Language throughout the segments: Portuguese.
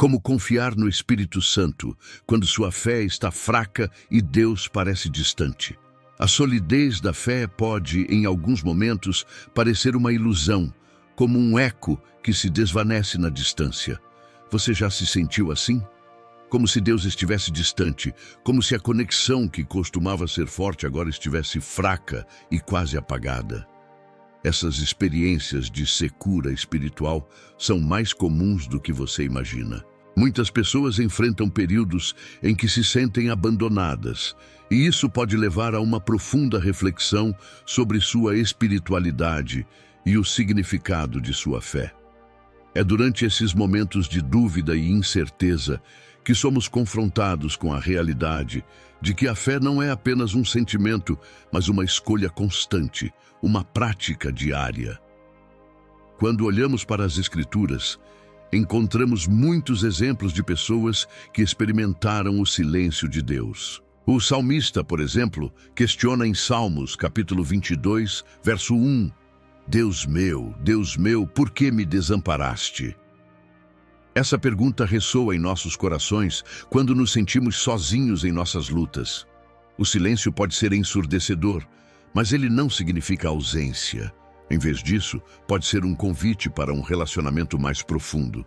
Como confiar no Espírito Santo quando sua fé está fraca e Deus parece distante? A solidez da fé pode, em alguns momentos, parecer uma ilusão, como um eco que se desvanece na distância. Você já se sentiu assim? Como se Deus estivesse distante, como se a conexão que costumava ser forte agora estivesse fraca e quase apagada. Essas experiências de secura espiritual são mais comuns do que você imagina. Muitas pessoas enfrentam períodos em que se sentem abandonadas, e isso pode levar a uma profunda reflexão sobre sua espiritualidade e o significado de sua fé. É durante esses momentos de dúvida e incerteza que somos confrontados com a realidade de que a fé não é apenas um sentimento, mas uma escolha constante, uma prática diária. Quando olhamos para as Escrituras, encontramos muitos exemplos de pessoas que experimentaram o silêncio de Deus. O salmista, por exemplo, questiona em Salmos, capítulo 22, verso 1, Deus meu, por que me desamparaste? Essa pergunta ressoa em nossos corações quando nos sentimos sozinhos em nossas lutas. O silêncio pode ser ensurdecedor, mas ele não significa ausência. Em vez disso, pode ser um convite para um relacionamento mais profundo.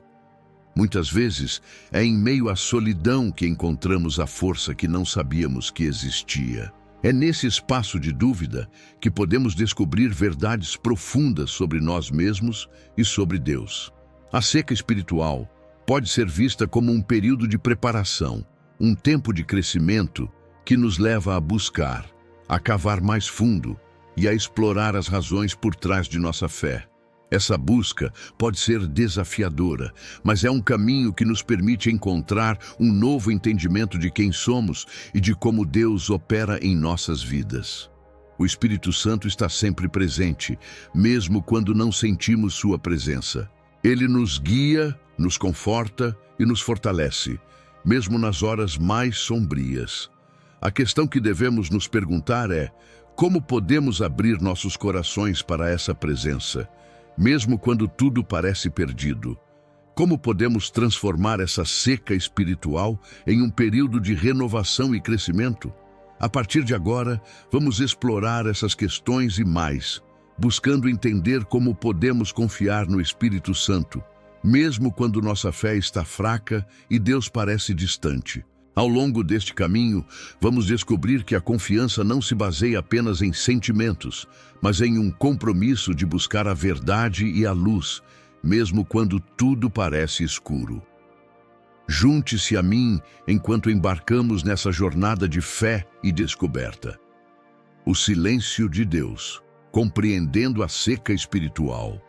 Muitas vezes, é em meio à solidão que encontramos a força que não sabíamos que existia. É nesse espaço de dúvida que podemos descobrir verdades profundas sobre nós mesmos e sobre Deus. A seca espiritual pode ser vista como um período de preparação, um tempo de crescimento que nos leva a buscar, a cavar mais fundo e a explorar as razões por trás de nossa fé. Essa busca pode ser desafiadora, mas é um caminho que nos permite encontrar um novo entendimento de quem somos e de como Deus opera em nossas vidas. O Espírito Santo está sempre presente, mesmo quando não sentimos sua presença. Ele nos guia, nos conforta e nos fortalece, mesmo nas horas mais sombrias. A questão que devemos nos perguntar é: como podemos abrir nossos corações para essa presença, mesmo quando tudo parece perdido? Como podemos transformar essa seca espiritual em um período de renovação e crescimento? A partir de agora, vamos explorar essas questões e mais, buscando entender como podemos confiar no Espírito Santo, mesmo quando nossa fé está fraca e Deus parece distante. Ao longo deste caminho, vamos descobrir que a confiança não se baseia apenas em sentimentos, mas em um compromisso de buscar a verdade e a luz, mesmo quando tudo parece escuro. Junte-se a mim enquanto embarcamos nessa jornada de fé e descoberta. O silêncio de Deus, compreendendo a seca espiritual.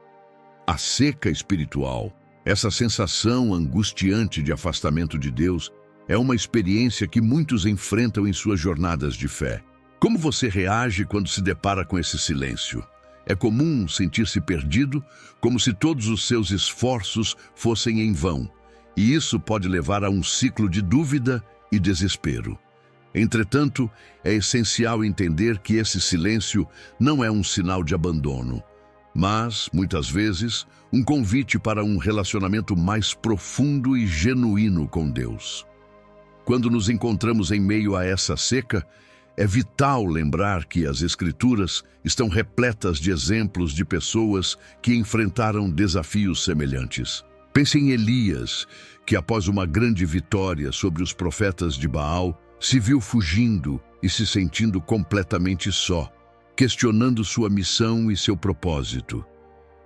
A seca espiritual, essa sensação angustiante de afastamento de Deus, é uma experiência que muitos enfrentam em suas jornadas de fé. Como você reage quando se depara com esse silêncio? É comum sentir-se perdido, como se todos os seus esforços fossem em vão, e isso pode levar a um ciclo de dúvida e desespero. Entretanto, é essencial entender que esse silêncio não é um sinal de abandono, mas, muitas vezes, um convite para um relacionamento mais profundo e genuíno com Deus. Quando nos encontramos em meio a essa seca, é vital lembrar que as Escrituras estão repletas de exemplos de pessoas que enfrentaram desafios semelhantes. Pense em Elias, que após uma grande vitória sobre os profetas de Baal, se viu fugindo e se sentindo completamente só, questionando sua missão e seu propósito.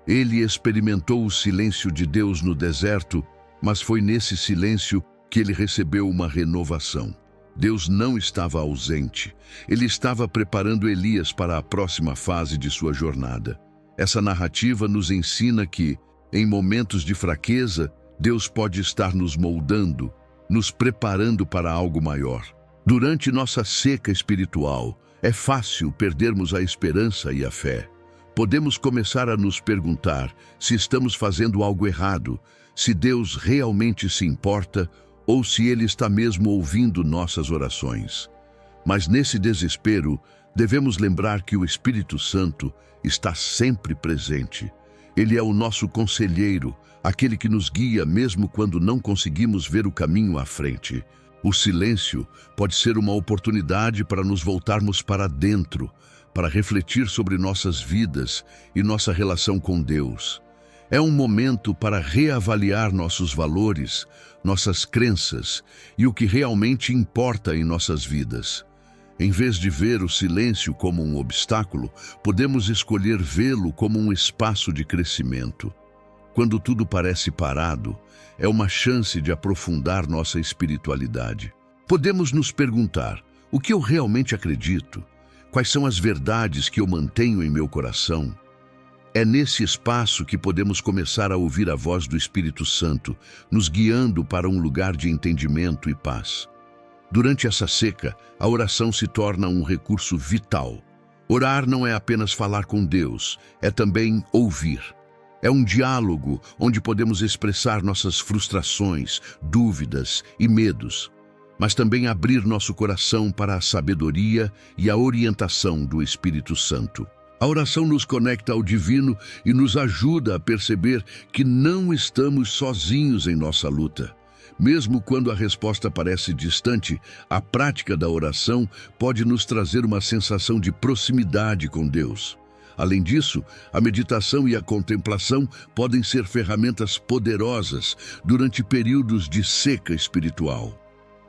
Ele experimentou o silêncio de Deus no deserto, mas foi nesse silêncio que ele recebeu uma renovação. Deus não estava ausente. Ele estava preparando Elias para a próxima fase de sua jornada. Essa narrativa nos ensina que, em momentos de fraqueza, Deus pode estar nos moldando, nos preparando para algo maior. Durante nossa seca espiritual, é fácil perdermos a esperança e a fé. Podemos começar a nos perguntar se estamos fazendo algo errado, se Deus realmente se importa ou se Ele está mesmo ouvindo nossas orações. Mas nesse desespero, devemos lembrar que o Espírito Santo está sempre presente. Ele é o nosso conselheiro, aquele que nos guia mesmo quando não conseguimos ver o caminho à frente. O silêncio pode ser uma oportunidade para nos voltarmos para dentro, para refletir sobre nossas vidas e nossa relação com Deus. É um momento para reavaliar nossos valores, nossas crenças e o que realmente importa em nossas vidas. Em vez de ver o silêncio como um obstáculo, podemos escolher vê-lo como um espaço de crescimento. Quando tudo parece parado, é uma chance de aprofundar nossa espiritualidade. Podemos nos perguntar: o que eu realmente acredito? Quais são as verdades que eu mantenho em meu coração? É nesse espaço que podemos começar a ouvir a voz do Espírito Santo, nos guiando para um lugar de entendimento e paz. Durante essa seca, a oração se torna um recurso vital. Orar não é apenas falar com Deus, é também ouvir. É um diálogo onde podemos expressar nossas frustrações, dúvidas e medos, mas também abrir nosso coração para a sabedoria e a orientação do Espírito Santo. A oração nos conecta ao divino e nos ajuda a perceber que não estamos sozinhos em nossa luta. Mesmo quando a resposta parece distante, a prática da oração pode nos trazer uma sensação de proximidade com Deus. Além disso, a meditação e a contemplação podem ser ferramentas poderosas durante períodos de seca espiritual.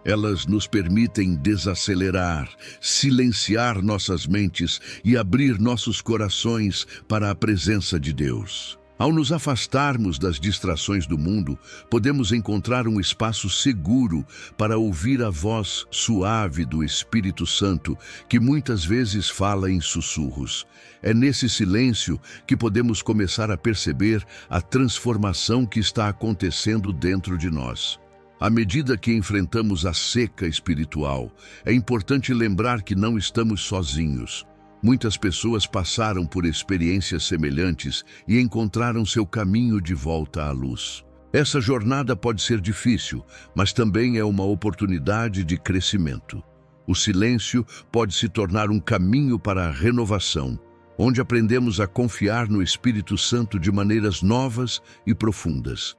Elas nos permitem desacelerar, silenciar nossas mentes e abrir nossos corações para a presença de Deus. Ao nos afastarmos das distrações do mundo, podemos encontrar um espaço seguro para ouvir a voz suave do Espírito Santo, que muitas vezes fala em sussurros. É nesse silêncio que podemos começar a perceber a transformação que está acontecendo dentro de nós. À medida que enfrentamos a seca espiritual, é importante lembrar que não estamos sozinhos. Muitas pessoas passaram por experiências semelhantes e encontraram seu caminho de volta à luz. Essa jornada pode ser difícil, mas também é uma oportunidade de crescimento. O silêncio pode se tornar um caminho para a renovação, onde aprendemos a confiar no Espírito Santo de maneiras novas e profundas.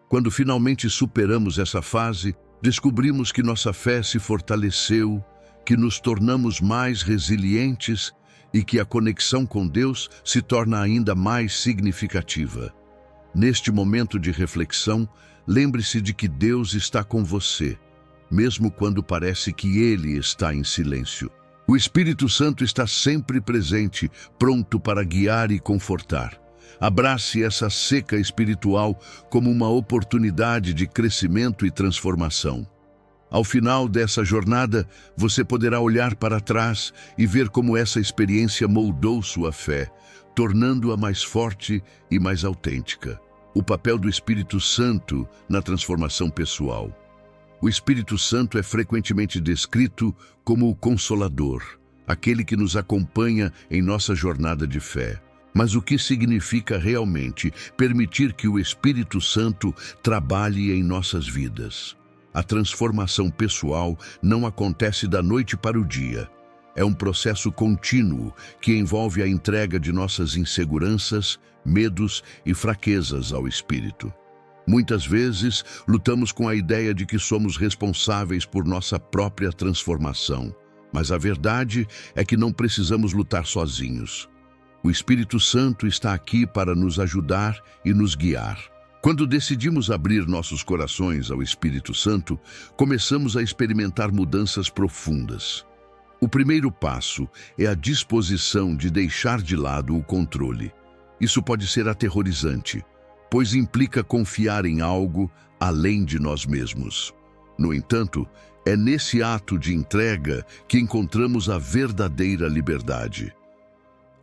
Quando finalmente superamos essa fase, descobrimos que nossa fé se fortaleceu, que nos tornamos mais resilientes e que a conexão com Deus se torna ainda mais significativa. Neste momento de reflexão, lembre-se de que Deus está com você, mesmo quando parece que Ele está em silêncio. O Espírito Santo está sempre presente, pronto para guiar e confortar. Abrace essa seca espiritual como uma oportunidade de crescimento e transformação. Ao final dessa jornada, você poderá olhar para trás e ver como essa experiência moldou sua fé, tornando-a mais forte e mais autêntica. O papel do Espírito Santo na transformação pessoal. O Espírito Santo é frequentemente descrito como o Consolador, aquele que nos acompanha em nossa jornada de fé. Mas o que significa realmente permitir que o Espírito Santo trabalhe em nossas vidas? A transformação pessoal não acontece da noite para o dia. É um processo contínuo que envolve a entrega de nossas inseguranças, medos e fraquezas ao Espírito. Muitas vezes, lutamos com a ideia de que somos responsáveis por nossa própria transformação, mas a verdade é que não precisamos lutar sozinhos. O Espírito Santo está aqui para nos ajudar e nos guiar. Quando decidimos abrir nossos corações ao Espírito Santo, começamos a experimentar mudanças profundas. O primeiro passo é a disposição de deixar de lado o controle. Isso pode ser aterrorizante, pois implica confiar em algo além de nós mesmos. No entanto, é nesse ato de entrega que encontramos a verdadeira liberdade.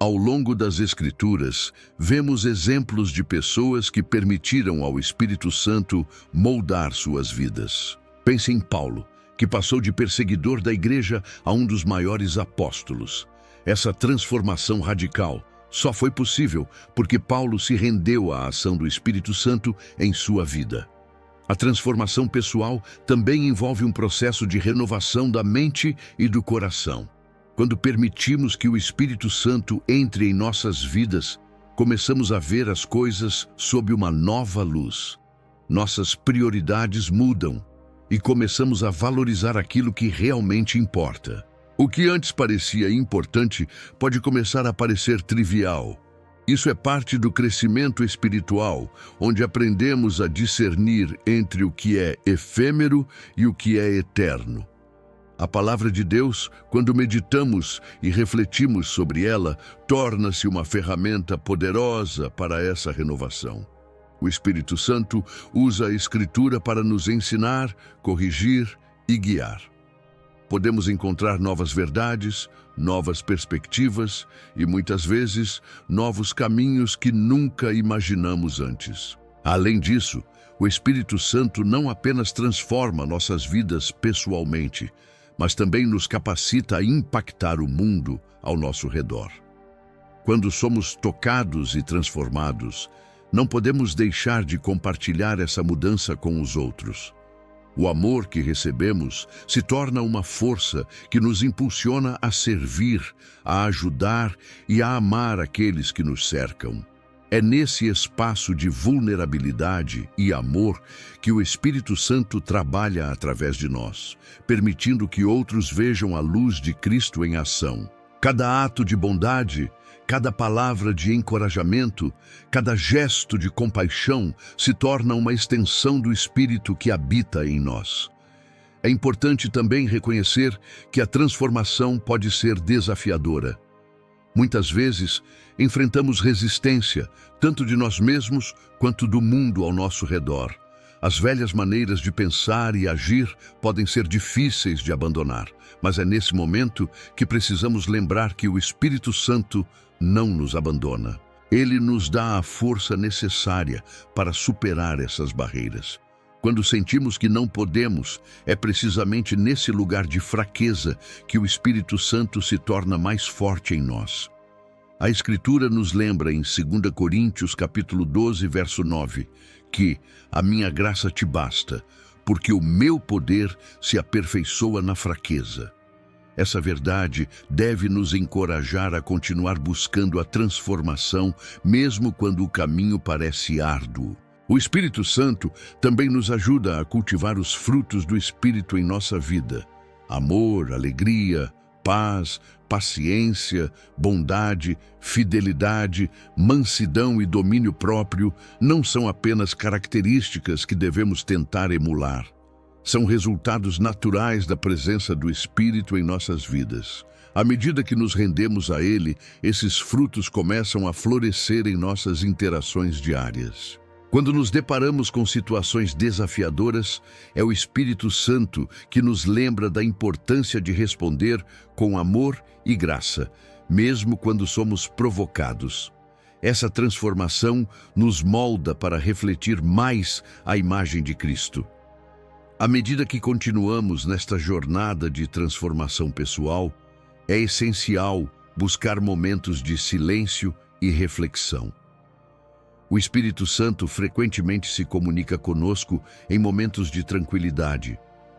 Ao longo das Escrituras, vemos exemplos de pessoas que permitiram ao Espírito Santo moldar suas vidas. Pense em Paulo, que passou de perseguidor da igreja a um dos maiores apóstolos. Essa transformação radical só foi possível porque Paulo se rendeu à ação do Espírito Santo em sua vida. A transformação pessoal também envolve um processo de renovação da mente e do coração. Quando permitimos que o Espírito Santo entre em nossas vidas, começamos a ver as coisas sob uma nova luz. Nossas prioridades mudam e começamos a valorizar aquilo que realmente importa. O que antes parecia importante pode começar a parecer trivial. Isso é parte do crescimento espiritual, onde aprendemos a discernir entre o que é efêmero e o que é eterno. A palavra de Deus, quando meditamos e refletimos sobre ela, torna-se uma ferramenta poderosa para essa renovação. O Espírito Santo usa a Escritura para nos ensinar, corrigir e guiar. Podemos encontrar novas verdades, novas perspectivas e, muitas vezes, novos caminhos que nunca imaginamos antes. Além disso, o Espírito Santo não apenas transforma nossas vidas pessoalmente, mas também nos capacita a impactar o mundo ao nosso redor. Quando somos tocados e transformados, não podemos deixar de compartilhar essa mudança com os outros. O amor que recebemos se torna uma força que nos impulsiona a servir, a ajudar e a amar aqueles que nos cercam. É nesse espaço de vulnerabilidade e amor que o Espírito Santo trabalha através de nós, permitindo que outros vejam a luz de Cristo em ação. Cada ato de bondade, cada palavra de encorajamento, cada gesto de compaixão se torna uma extensão do Espírito que habita em nós. É importante também reconhecer que a transformação pode ser desafiadora. Muitas vezes, enfrentamos resistência, tanto de nós mesmos quanto do mundo ao nosso redor. As velhas maneiras de pensar e agir podem ser difíceis de abandonar, mas é nesse momento que precisamos lembrar que o Espírito Santo não nos abandona. Ele nos dá a força necessária para superar essas barreiras. Quando sentimos que não podemos, é precisamente nesse lugar de fraqueza que o Espírito Santo se torna mais forte em nós. A Escritura nos lembra em 2 Coríntios capítulo 12, verso 9, que a minha graça te basta, porque o meu poder se aperfeiçoa na fraqueza. Essa verdade deve nos encorajar a continuar buscando a transformação, mesmo quando o caminho parece árduo. O Espírito Santo também nos ajuda a cultivar os frutos do Espírito em nossa vida. Amor, alegria, paz, paciência, bondade, fidelidade, mansidão e domínio próprio não são apenas características que devemos tentar emular. São resultados naturais da presença do Espírito em nossas vidas. À medida que nos rendemos a Ele, esses frutos começam a florescer em nossas interações diárias. Quando nos deparamos com situações desafiadoras, é o Espírito Santo que nos lembra da importância de responder com amor e graça, mesmo quando somos provocados. Essa transformação nos molda para refletir mais a imagem de Cristo. À medida que continuamos nesta jornada de transformação pessoal, é essencial buscar momentos de silêncio e reflexão. O Espírito Santo frequentemente se comunica conosco em momentos de tranquilidade,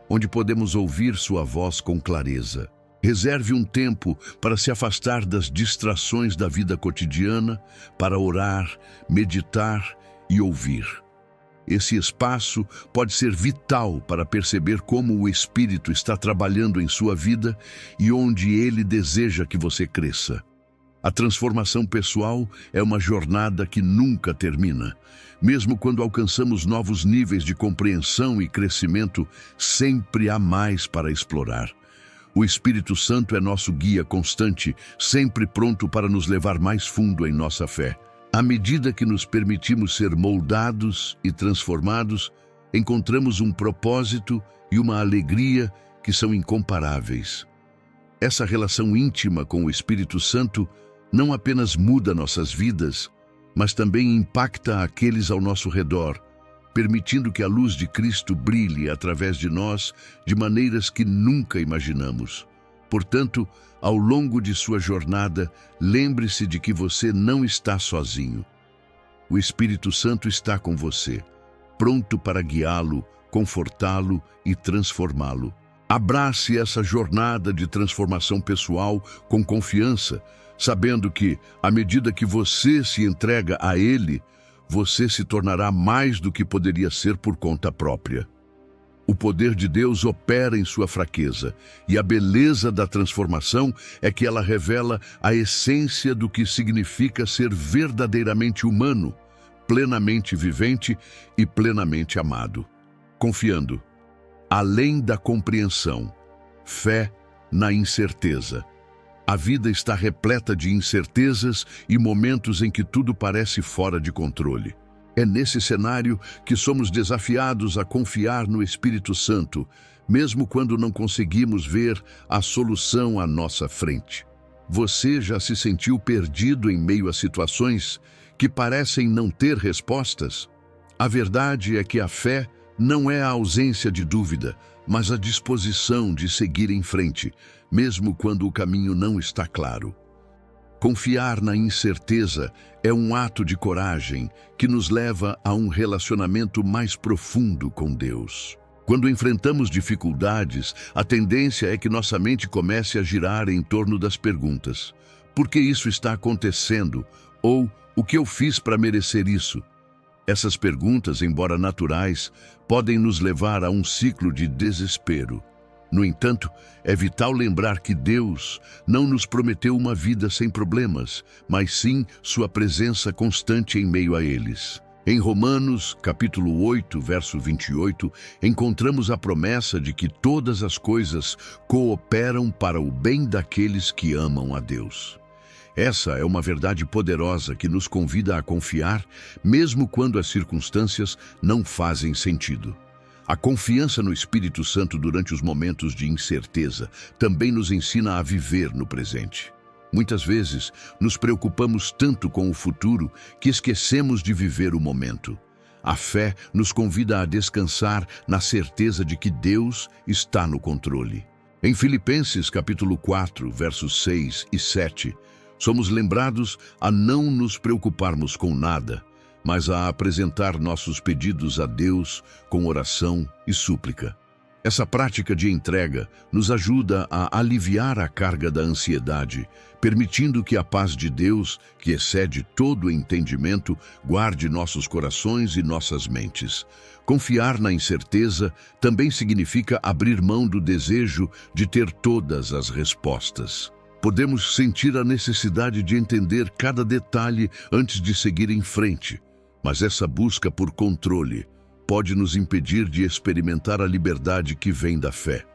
onde podemos ouvir sua voz com clareza. Reserve um tempo para se afastar das distrações da vida cotidiana, para orar, meditar e ouvir. Esse espaço pode ser vital para perceber como o Espírito está trabalhando em sua vida e onde ele deseja que você cresça. A transformação pessoal é uma jornada que nunca termina. Mesmo quando alcançamos novos níveis de compreensão e crescimento, sempre há mais para explorar. O Espírito Santo é nosso guia constante, sempre pronto para nos levar mais fundo em nossa fé. À medida que nos permitimos ser moldados e transformados, encontramos um propósito e uma alegria que são incomparáveis. Essa relação íntima com o Espírito Santo não apenas muda nossas vidas, mas também impacta aqueles ao nosso redor, permitindo que a luz de Cristo brilhe através de nós de maneiras que nunca imaginamos. Portanto, ao longo de sua jornada, lembre-se de que você não está sozinho. O Espírito Santo está com você, pronto para guiá-lo, confortá-lo e transformá-lo. Abrace essa jornada de transformação pessoal com confiança, sabendo que, à medida que você se entrega a Ele, você se tornará mais do que poderia ser por conta própria. O poder de Deus opera em sua fraqueza, e a beleza da transformação é que ela revela a essência do que significa ser verdadeiramente humano, plenamente vivente e plenamente amado. Confiando, além da compreensão, fé na incerteza. A vida está repleta de incertezas e momentos em que tudo parece fora de controle. É nesse cenário que somos desafiados a confiar no Espírito Santo, mesmo quando não conseguimos ver a solução à nossa frente. Você já se sentiu perdido em meio a situações que parecem não ter respostas? A verdade é que a fé não é a ausência de dúvida, mas a disposição de seguir em frente, mesmo quando o caminho não está claro. Confiar na incerteza é um ato de coragem que nos leva a um relacionamento mais profundo com Deus. Quando enfrentamos dificuldades, a tendência é que nossa mente comece a girar em torno das perguntas: por que isso está acontecendo? Ou o que eu fiz para merecer isso? Essas perguntas, embora naturais, podem nos levar a um ciclo de desespero. No entanto, é vital lembrar que Deus não nos prometeu uma vida sem problemas, mas sim sua presença constante em meio a eles. Em Romanos, capítulo 8, verso 28, encontramos a promessa de que todas as coisas cooperam para o bem daqueles que amam a Deus. Essa é uma verdade poderosa que nos convida a confiar, mesmo quando as circunstâncias não fazem sentido. A confiança no Espírito Santo durante os momentos de incerteza também nos ensina a viver no presente. Muitas vezes, nos preocupamos tanto com o futuro que esquecemos de viver o momento. A fé nos convida a descansar na certeza de que Deus está no controle. Em Filipenses, capítulo 4, versos 6 e 7, somos lembrados a não nos preocuparmos com nada, mas a apresentar nossos pedidos a Deus com oração e súplica. Essa prática de entrega nos ajuda a aliviar a carga da ansiedade, permitindo que a paz de Deus, que excede todo o entendimento, guarde nossos corações e nossas mentes. Confiar na incerteza também significa abrir mão do desejo de ter todas as respostas. Podemos sentir a necessidade de entender cada detalhe antes de seguir em frente, mas essa busca por controle pode nos impedir de experimentar a liberdade que vem da fé.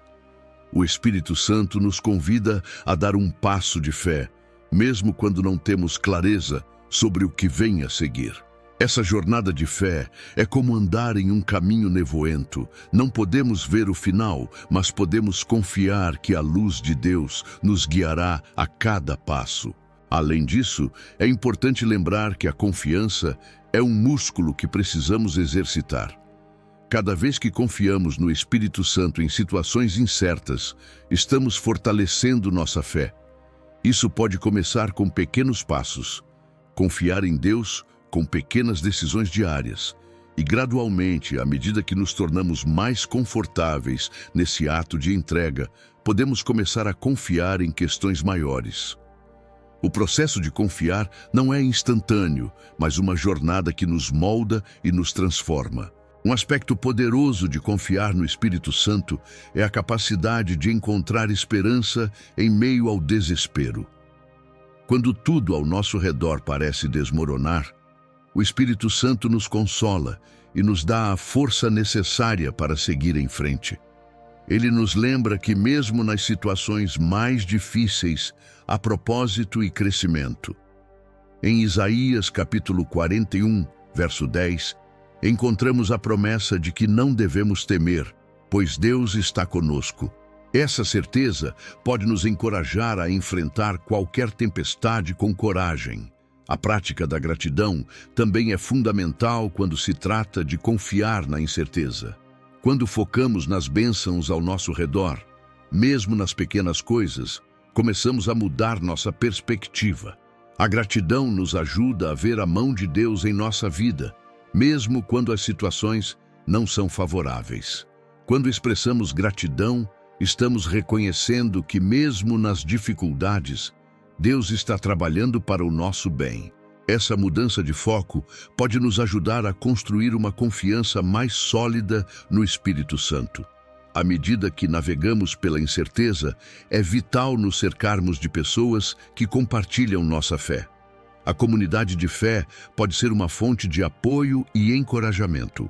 O Espírito Santo nos convida a dar um passo de fé, mesmo quando não temos clareza sobre o que vem a seguir. Essa jornada de fé é como andar em um caminho nevoento. Não podemos ver o final, mas podemos confiar que a luz de Deus nos guiará a cada passo. Além disso, é importante lembrar que a confiança é um músculo que precisamos exercitar. Cada vez que confiamos no Espírito Santo em situações incertas, estamos fortalecendo nossa fé. Isso pode começar com pequenos passos. Confiar em Deus com pequenas decisões diárias. E gradualmente, à medida que nos tornamos mais confortáveis nesse ato de entrega, podemos começar a confiar em questões maiores. O processo de confiar não é instantâneo, mas uma jornada que nos molda e nos transforma. Um aspecto poderoso de confiar no Espírito Santo é a capacidade de encontrar esperança em meio ao desespero. Quando tudo ao nosso redor parece desmoronar, o Espírito Santo nos consola e nos dá a força necessária para seguir em frente. Ele nos lembra que mesmo nas situações mais difíceis, há propósito e crescimento. Em Isaías capítulo 41, verso 10, encontramos a promessa de que não devemos temer, pois Deus está conosco. Essa certeza pode nos encorajar a enfrentar qualquer tempestade com coragem. A prática da gratidão também é fundamental quando se trata de confiar na incerteza. Quando focamos nas bênçãos ao nosso redor, mesmo nas pequenas coisas, começamos a mudar nossa perspectiva. A gratidão nos ajuda a ver a mão de Deus em nossa vida, mesmo quando as situações não são favoráveis. Quando expressamos gratidão, Estamos reconhecendo que, mesmo nas dificuldades, Deus está trabalhando para o nosso bem. Essa mudança de foco pode nos ajudar a construir uma confiança mais sólida no Espírito Santo. À medida que navegamos pela incerteza, é vital nos cercarmos de pessoas que compartilham nossa fé. A comunidade de fé pode ser uma fonte de apoio e encorajamento.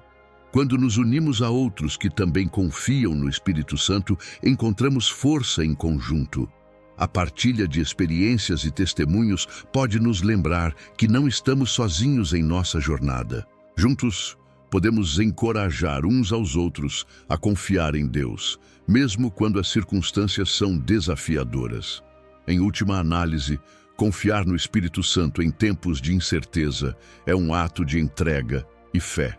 Quando nos unimos a outros que também confiam no Espírito Santo, encontramos força em conjunto. A partilha de experiências e testemunhos pode nos lembrar que não estamos sozinhos em nossa jornada. Juntos, podemos encorajar uns aos outros a confiar em Deus, mesmo quando as circunstâncias são desafiadoras. Em última análise, confiar no Espírito Santo em tempos de incerteza é um ato de entrega e fé.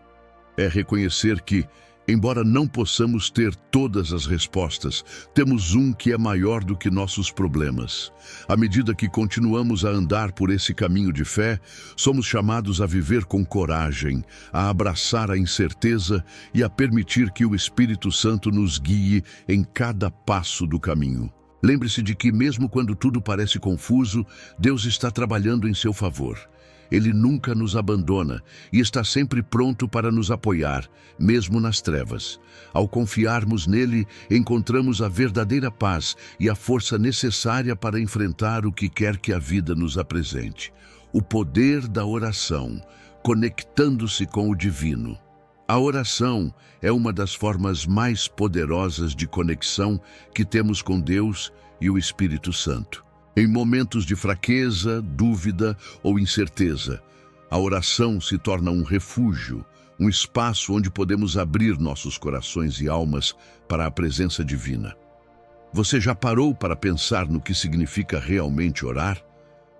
É reconhecer que, embora não possamos ter todas as respostas, temos um que é maior do que nossos problemas. À medida que continuamos a andar por esse caminho de fé, somos chamados a viver com coragem, a abraçar a incerteza e a permitir que o Espírito Santo nos guie em cada passo do caminho. Lembre-se de que, mesmo quando tudo parece confuso, Deus está trabalhando em seu favor. Ele nunca nos abandona e está sempre pronto para nos apoiar, mesmo nas trevas. Ao confiarmos nele, encontramos a verdadeira paz e a força necessária para enfrentar o que quer que a vida nos apresente. O poder da oração, conectando-se com o divino. A oração é uma das formas mais poderosas de conexão que temos com Deus e o Espírito Santo. Em momentos de fraqueza, dúvida ou incerteza, a oração se torna um refúgio, um espaço onde podemos abrir nossos corações e almas para a presença divina. Você já parou para pensar no que significa realmente orar?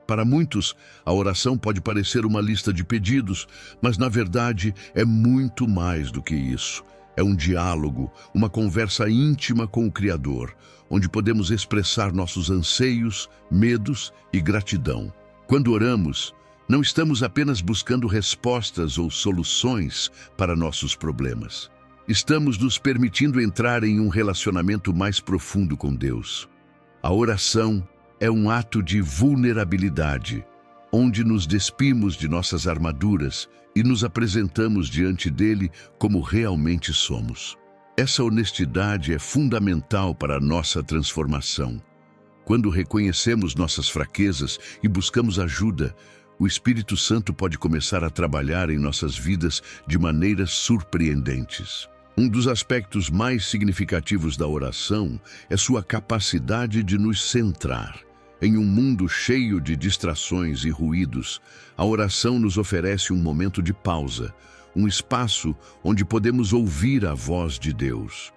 Para muitos, a oração pode parecer uma lista de pedidos, mas na verdade é muito mais do que isso. É um diálogo, uma conversa íntima com o Criador, onde podemos expressar nossos anseios, medos e gratidão. Quando oramos, não estamos apenas buscando respostas ou soluções para nossos problemas. Estamos nos permitindo entrar em um relacionamento mais profundo com Deus. A oração é um ato de vulnerabilidade, onde nos despimos de nossas armaduras e nos apresentamos diante dele como realmente somos. Essa honestidade é fundamental para a nossa transformação. Quando reconhecemos nossas fraquezas e buscamos ajuda, o Espírito Santo pode começar a trabalhar em nossas vidas de maneiras surpreendentes. Um dos aspectos mais significativos da oração é sua capacidade de nos centrar. Em um mundo cheio de distrações e ruídos, a oração nos oferece um momento de pausa, um espaço onde podemos ouvir a voz de Deus.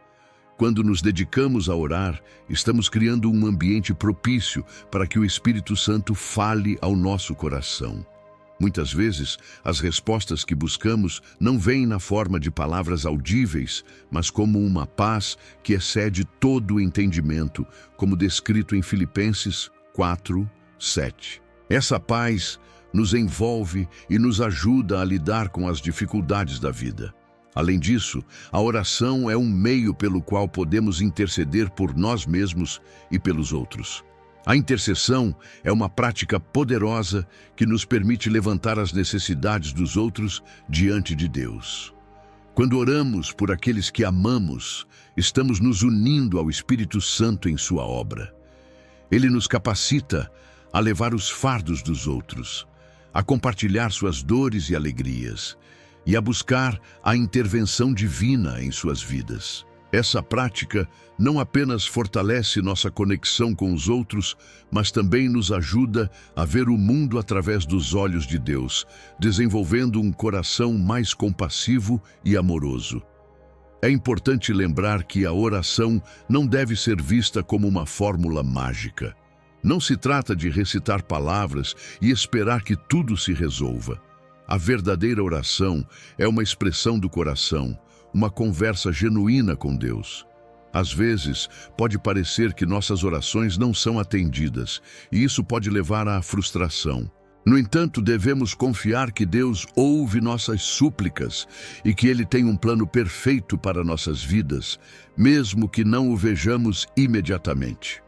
Quando nos dedicamos a orar, estamos criando um ambiente propício para que o Espírito Santo fale ao nosso coração. Muitas vezes, as respostas que buscamos não vêm na forma de palavras audíveis, mas como uma paz que excede todo o entendimento, como descrito em Filipenses 4:7. Essa paz nos envolve e nos ajuda a lidar com as dificuldades da vida. Além disso, a oração é um meio pelo qual podemos interceder por nós mesmos e pelos outros. A intercessão é uma prática poderosa que nos permite levantar as necessidades dos outros diante de Deus. Quando oramos por aqueles que amamos, estamos nos unindo ao Espírito Santo em sua obra. Ele nos capacita a levar os fardos dos outros, a compartilhar suas dores e alegrias, e a buscar a intervenção divina em suas vidas. Essa prática não apenas fortalece nossa conexão com os outros, mas também nos ajuda a ver o mundo através dos olhos de Deus, desenvolvendo um coração mais compassivo e amoroso. É importante lembrar que a oração não deve ser vista como uma fórmula mágica. Não se trata de recitar palavras e esperar que tudo se resolva. A verdadeira oração é uma expressão do coração, uma conversa genuína com Deus. Às vezes, pode parecer que nossas orações não são atendidas, e isso pode levar à frustração. No entanto, devemos confiar que Deus ouve nossas súplicas e que Ele tem um plano perfeito para nossas vidas, mesmo que não o vejamos imediatamente.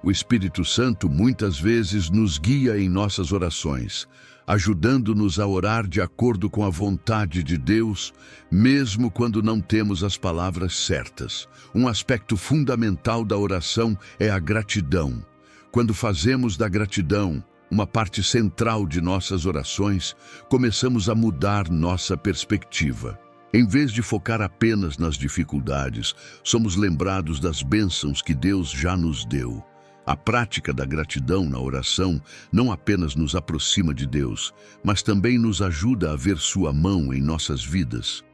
O Espírito Santo muitas vezes nos guia em nossas orações, ajudando-nos a orar de acordo com a vontade de Deus, mesmo quando não temos as palavras certas. Um aspecto fundamental da oração é a gratidão. Quando fazemos da gratidão uma parte central de nossas orações, começamos a mudar nossa perspectiva. Em vez de focar apenas nas dificuldades, somos lembrados das bênçãos que Deus já nos deu. A prática da gratidão na oração não apenas nos aproxima de Deus, mas também nos ajuda a ver sua mão em nossas vidas.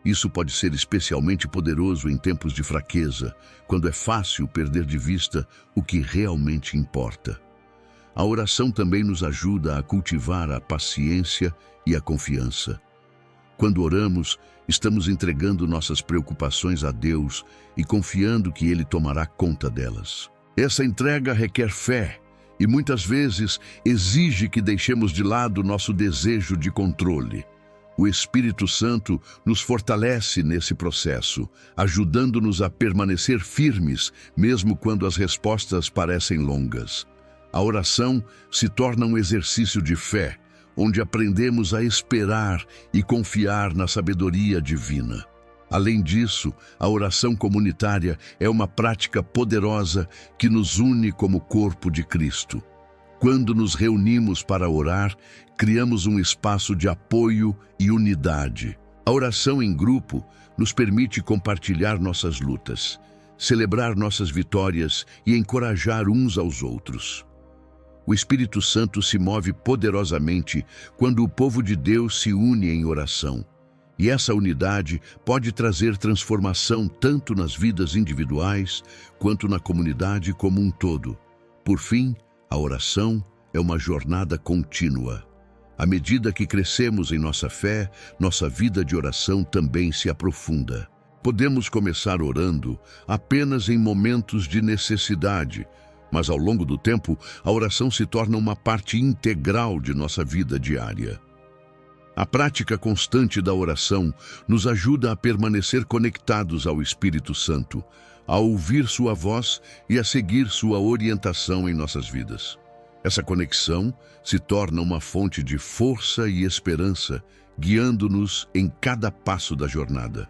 Isso pode ser especialmente poderoso em tempos de fraqueza, quando é fácil perder de vista o que realmente importa. A oração também nos ajuda a cultivar a paciência e a confiança. Quando oramos, estamos entregando nossas preocupações a Deus e confiando que Ele tomará conta delas. Essa entrega requer fé e muitas vezes exige que deixemos de lado nosso desejo de controle. O Espírito Santo nos fortalece nesse processo, ajudando-nos a permanecer firmes, mesmo quando as respostas parecem longas. A oração se torna um exercício de fé, onde aprendemos a esperar e confiar na sabedoria divina. Além disso, a oração comunitária é uma prática poderosa que nos une como corpo de Cristo. Quando nos reunimos para orar, criamos um espaço de apoio e unidade. A oração em grupo nos permite compartilhar nossas lutas, celebrar nossas vitórias e encorajar uns aos outros. O Espírito Santo se move poderosamente quando o povo de Deus se une em oração. E essa unidade pode trazer transformação tanto nas vidas individuais quanto na comunidade como um todo. Por fim, a oração é uma jornada contínua. À medida que crescemos em nossa fé, nossa vida de oração também se aprofunda. Podemos começar orando apenas em momentos de necessidade, mas ao longo do tempo, a oração se torna uma parte integral de nossa vida diária. A prática constante da oração nos ajuda a permanecer conectados ao Espírito Santo, a ouvir sua voz e a seguir sua orientação em nossas vidas. Essa conexão se torna uma fonte de força e esperança, guiando-nos em cada passo da jornada.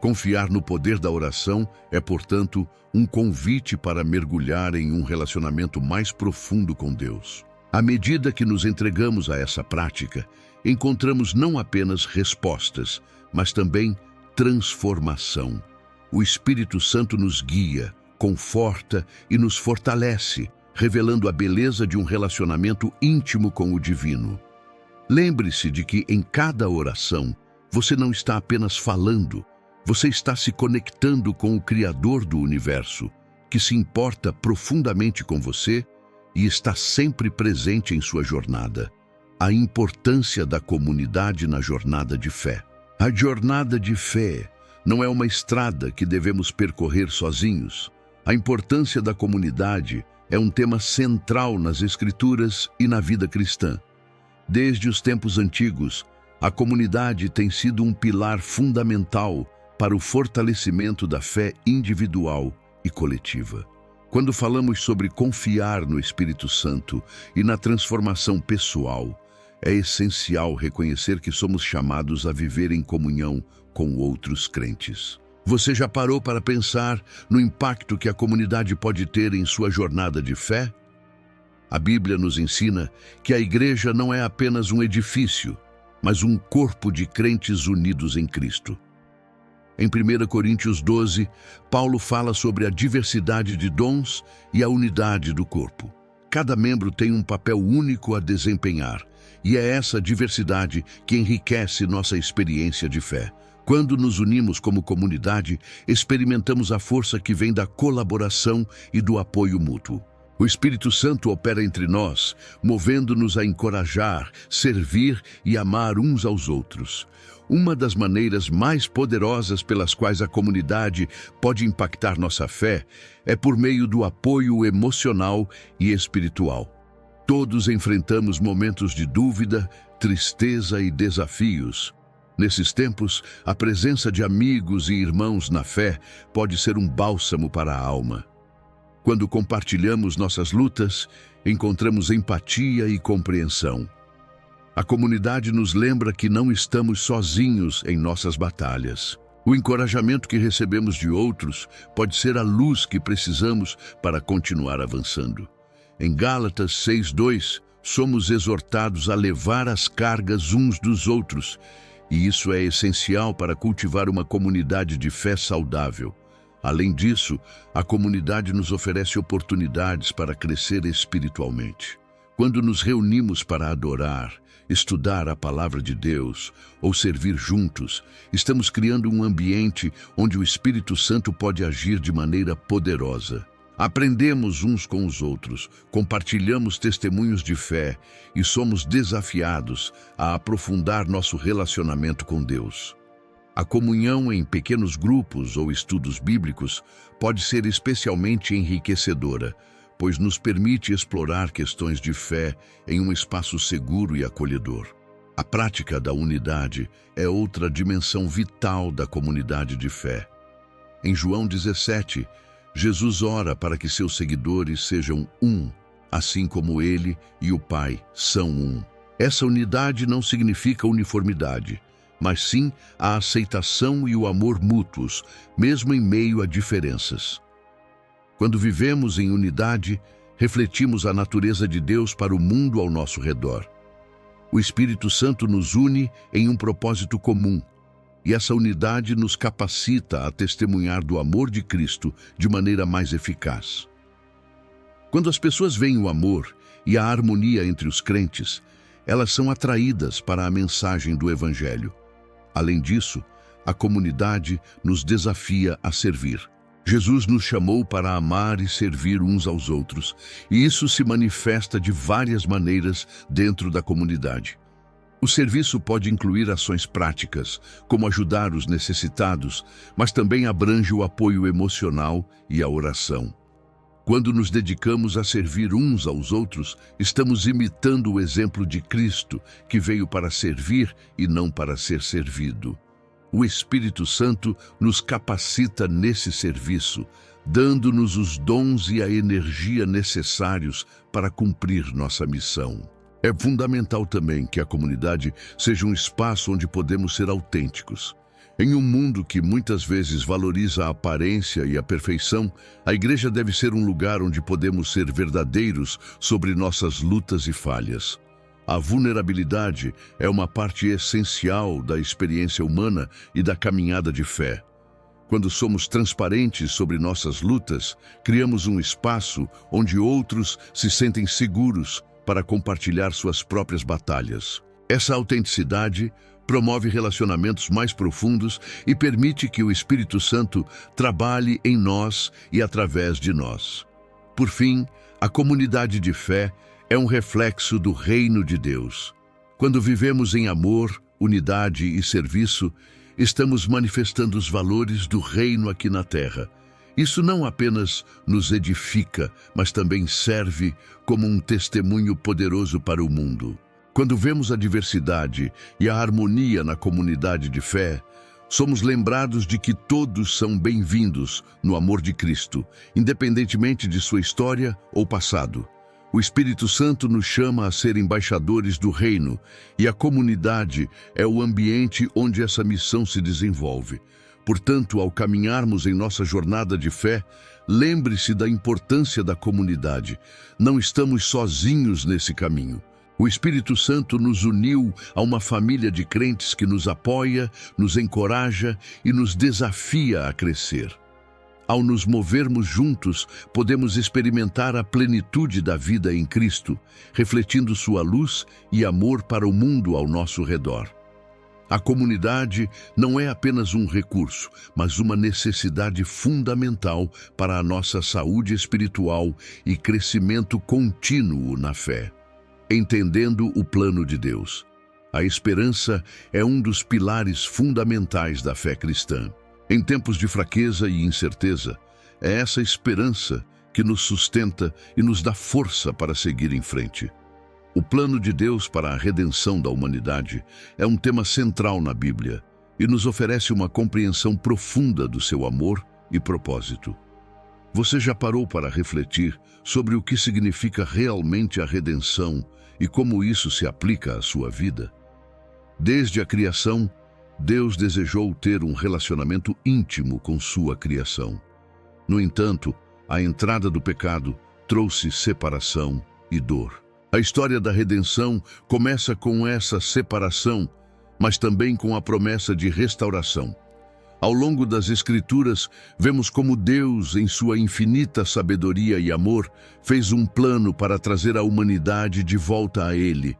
Confiar no poder da oração é, portanto, um convite para mergulhar em um relacionamento mais profundo com Deus. À medida que nos entregamos a essa prática, encontramos não apenas respostas, mas também transformação. O Espírito Santo nos guia, conforta e nos fortalece, revelando a beleza de um relacionamento íntimo com o divino. Lembre-se de que em cada oração, você não está apenas falando, você está se conectando com o Criador do universo, que se importa profundamente com você e está sempre presente em sua jornada. A importância da comunidade na jornada de fé. A jornada de fé não é uma estrada que devemos percorrer sozinhos. A importância da comunidade é um tema central nas Escrituras e na vida cristã. Desde os tempos antigos, a comunidade tem sido um pilar fundamental para o fortalecimento da fé individual e coletiva. Quando falamos sobre confiar no Espírito Santo e na transformação pessoal, é essencial reconhecer que somos chamados a viver em comunhão com outros crentes. Você já parou para pensar no impacto que a comunidade pode ter em sua jornada de fé? A Bíblia nos ensina que a igreja não é apenas um edifício, mas um corpo de crentes unidos em Cristo. Em 1 Coríntios 12, Paulo fala sobre a diversidade de dons e a unidade do corpo. Cada membro tem um papel único a desempenhar, e é essa diversidade que enriquece nossa experiência de fé. Quando nos unimos como comunidade, experimentamos a força que vem da colaboração e do apoio mútuo. O Espírito Santo opera entre nós, movendo-nos a encorajar, servir e amar uns aos outros. Uma das maneiras mais poderosas pelas quais a comunidade pode impactar nossa fé é por meio do apoio emocional e espiritual. Todos enfrentamos momentos de dúvida, tristeza e desafios. Nesses tempos, a presença de amigos e irmãos na fé pode ser um bálsamo para a alma. Quando compartilhamos nossas lutas, encontramos empatia e compreensão. A comunidade nos lembra que não estamos sozinhos em nossas batalhas. O encorajamento que recebemos de outros pode ser a luz que precisamos para continuar avançando. Em Gálatas 6:2, somos exortados a levar as cargas uns dos outros, e isso é essencial para cultivar uma comunidade de fé saudável. Além disso, a comunidade nos oferece oportunidades para crescer espiritualmente. Quando nos reunimos para adorar, estudar a palavra de Deus ou servir juntos, estamos criando um ambiente onde o Espírito Santo pode agir de maneira poderosa. Aprendemos uns com os outros, compartilhamos testemunhos de fé e somos desafiados a aprofundar nosso relacionamento com Deus. A comunhão em pequenos grupos ou estudos bíblicos pode ser especialmente enriquecedora, pois nos permite explorar questões de fé em um espaço seguro e acolhedor. A prática da unidade é outra dimensão vital da comunidade de fé. Em João 17, Jesus ora para que seus seguidores sejam um, assim como ele e o Pai são um. Essa unidade não significa uniformidade, mas sim a aceitação e o amor mútuos, mesmo em meio a diferenças. Quando vivemos em unidade, refletimos a natureza de Deus para o mundo ao nosso redor. O Espírito Santo nos une em um propósito comum, e essa unidade nos capacita a testemunhar do amor de Cristo de maneira mais eficaz. Quando as pessoas veem o amor e a harmonia entre os crentes, elas são atraídas para a mensagem do Evangelho. Além disso, a comunidade nos desafia a servir. Jesus nos chamou para amar e servir uns aos outros, e isso se manifesta de várias maneiras dentro da comunidade. O serviço pode incluir ações práticas, como ajudar os necessitados, mas também abrange o apoio emocional e a oração. Quando nos dedicamos a servir uns aos outros, estamos imitando o exemplo de Cristo, que veio para servir e não para ser servido. O Espírito Santo nos capacita nesse serviço, dando-nos os dons e a energia necessários para cumprir nossa missão. É fundamental também que a comunidade seja um espaço onde podemos ser autênticos. Em um mundo que muitas vezes valoriza a aparência e a perfeição, a igreja deve ser um lugar onde podemos ser verdadeiros sobre nossas lutas e falhas. A vulnerabilidade é uma parte essencial da experiência humana e da caminhada de fé. Quando somos transparentes sobre nossas lutas, criamos um espaço onde outros se sentem seguros para compartilhar suas próprias batalhas. Essa autenticidade promove relacionamentos mais profundos e permite que o Espírito Santo trabalhe em nós e através de nós. Por fim, a comunidade de fé é um reflexo do reino de Deus. Quando vivemos em amor, unidade e serviço, estamos manifestando os valores do reino aqui na terra. Isso não apenas nos edifica, mas também serve como um testemunho poderoso para o mundo. Quando vemos a diversidade e a harmonia na comunidade de fé, somos lembrados de que todos são bem-vindos no amor de Cristo, independentemente de sua história ou passado. O Espírito Santo nos chama a ser embaixadores do reino, e a comunidade é o ambiente onde essa missão se desenvolve. Portanto, ao caminharmos em nossa jornada de fé, lembre-se da importância da comunidade. Não estamos sozinhos nesse caminho. O Espírito Santo nos uniu a uma família de crentes que nos apoia, nos encoraja e nos desafia a crescer. Ao nos movermos juntos, podemos experimentar a plenitude da vida em Cristo, refletindo sua luz e amor para o mundo ao nosso redor. A comunidade não é apenas um recurso, mas uma necessidade fundamental para a nossa saúde espiritual e crescimento contínuo na fé. Entendendo o plano de Deus. A esperança é um dos pilares fundamentais da fé cristã. Em tempos de fraqueza e incerteza, é essa esperança que nos sustenta e nos dá força para seguir em frente. O plano de Deus para a redenção da humanidade é um tema central na Bíblia e nos oferece uma compreensão profunda do seu amor e propósito. Você já parou para refletir sobre o que significa realmente a redenção e como isso se aplica à sua vida? Desde a criação, Deus desejou ter um relacionamento íntimo com sua criação. No entanto, a entrada do pecado trouxe separação e dor. A história da redenção começa com essa separação, mas também com a promessa de restauração. Ao longo das Escrituras, vemos como Deus, em sua infinita sabedoria e amor, fez um plano para trazer a humanidade de volta a Ele.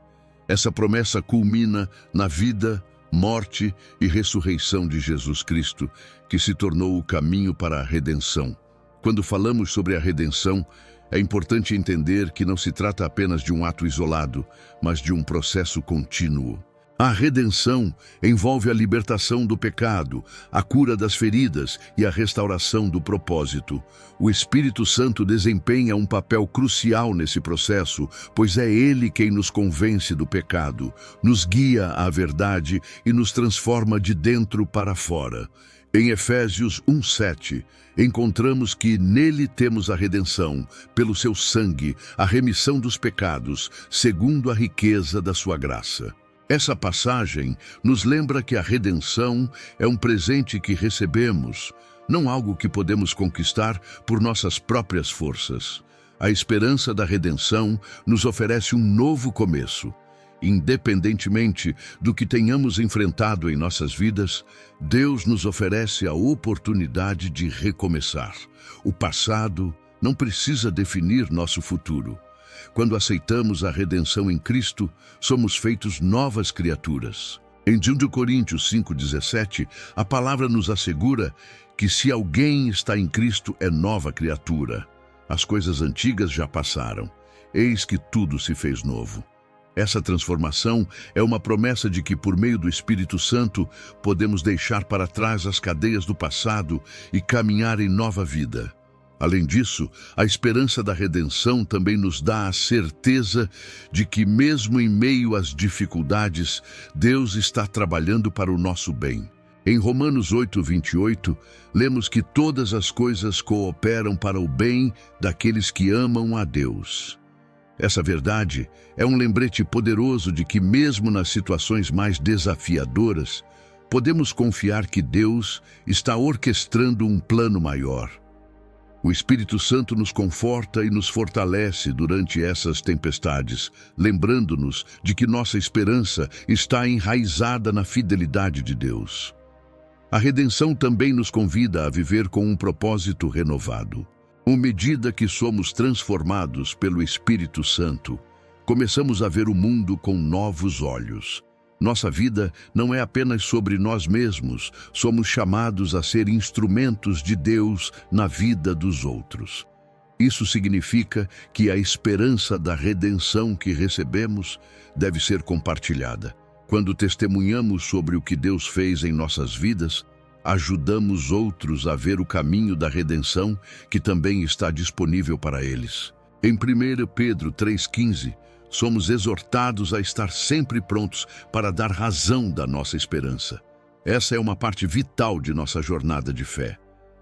Essa promessa culmina na vida, morte e ressurreição de Jesus Cristo, que se tornou o caminho para a redenção. Quando falamos sobre a redenção, é importante entender que não se trata apenas de um ato isolado, mas de um processo contínuo. A redenção envolve a libertação do pecado, a cura das feridas e a restauração do propósito. O Espírito Santo desempenha um papel crucial nesse processo, pois é Ele quem nos convence do pecado, nos guia à verdade e nos transforma de dentro para fora. Em Efésios 1:7, encontramos que nele temos a redenção, pelo seu sangue, a remissão dos pecados, segundo a riqueza da sua graça. Essa passagem nos lembra que a redenção é um presente que recebemos, não algo que podemos conquistar por nossas próprias forças. A esperança da redenção nos oferece um novo começo. Independentemente do que tenhamos enfrentado em nossas vidas, Deus nos oferece a oportunidade de recomeçar. O passado não precisa definir nosso futuro. Quando aceitamos a redenção em Cristo, somos feitos novas criaturas. Em 2 Coríntios 5:17, a palavra nos assegura que se alguém está em Cristo é nova criatura. As coisas antigas já passaram, eis que tudo se fez novo. Essa transformação é uma promessa de que, por meio do Espírito Santo, podemos deixar para trás as cadeias do passado e caminhar em nova vida. Além disso, a esperança da redenção também nos dá a certeza de que, mesmo em meio às dificuldades, Deus está trabalhando para o nosso bem. Em Romanos 8:28, lemos que todas as coisas cooperam para o bem daqueles que amam a Deus. Essa verdade é um lembrete poderoso de que, mesmo nas situações mais desafiadoras, podemos confiar que Deus está orquestrando um plano maior. O Espírito Santo nos conforta e nos fortalece durante essas tempestades, lembrando-nos de que nossa esperança está enraizada na fidelidade de Deus. A redenção também nos convida a viver com um propósito renovado. À medida que somos transformados pelo Espírito Santo, começamos a ver o mundo com novos olhos. Nossa vida não é apenas sobre nós mesmos, somos chamados a ser instrumentos de Deus na vida dos outros. Isso significa que a esperança da redenção que recebemos deve ser compartilhada. Quando testemunhamos sobre o que Deus fez em nossas vidas, ajudamos outros a ver o caminho da redenção que também está disponível para eles. Em 1 Pedro 3,15, somos exortados a estar sempre prontos para dar razão da nossa esperança. Essa é uma parte vital de nossa jornada de fé.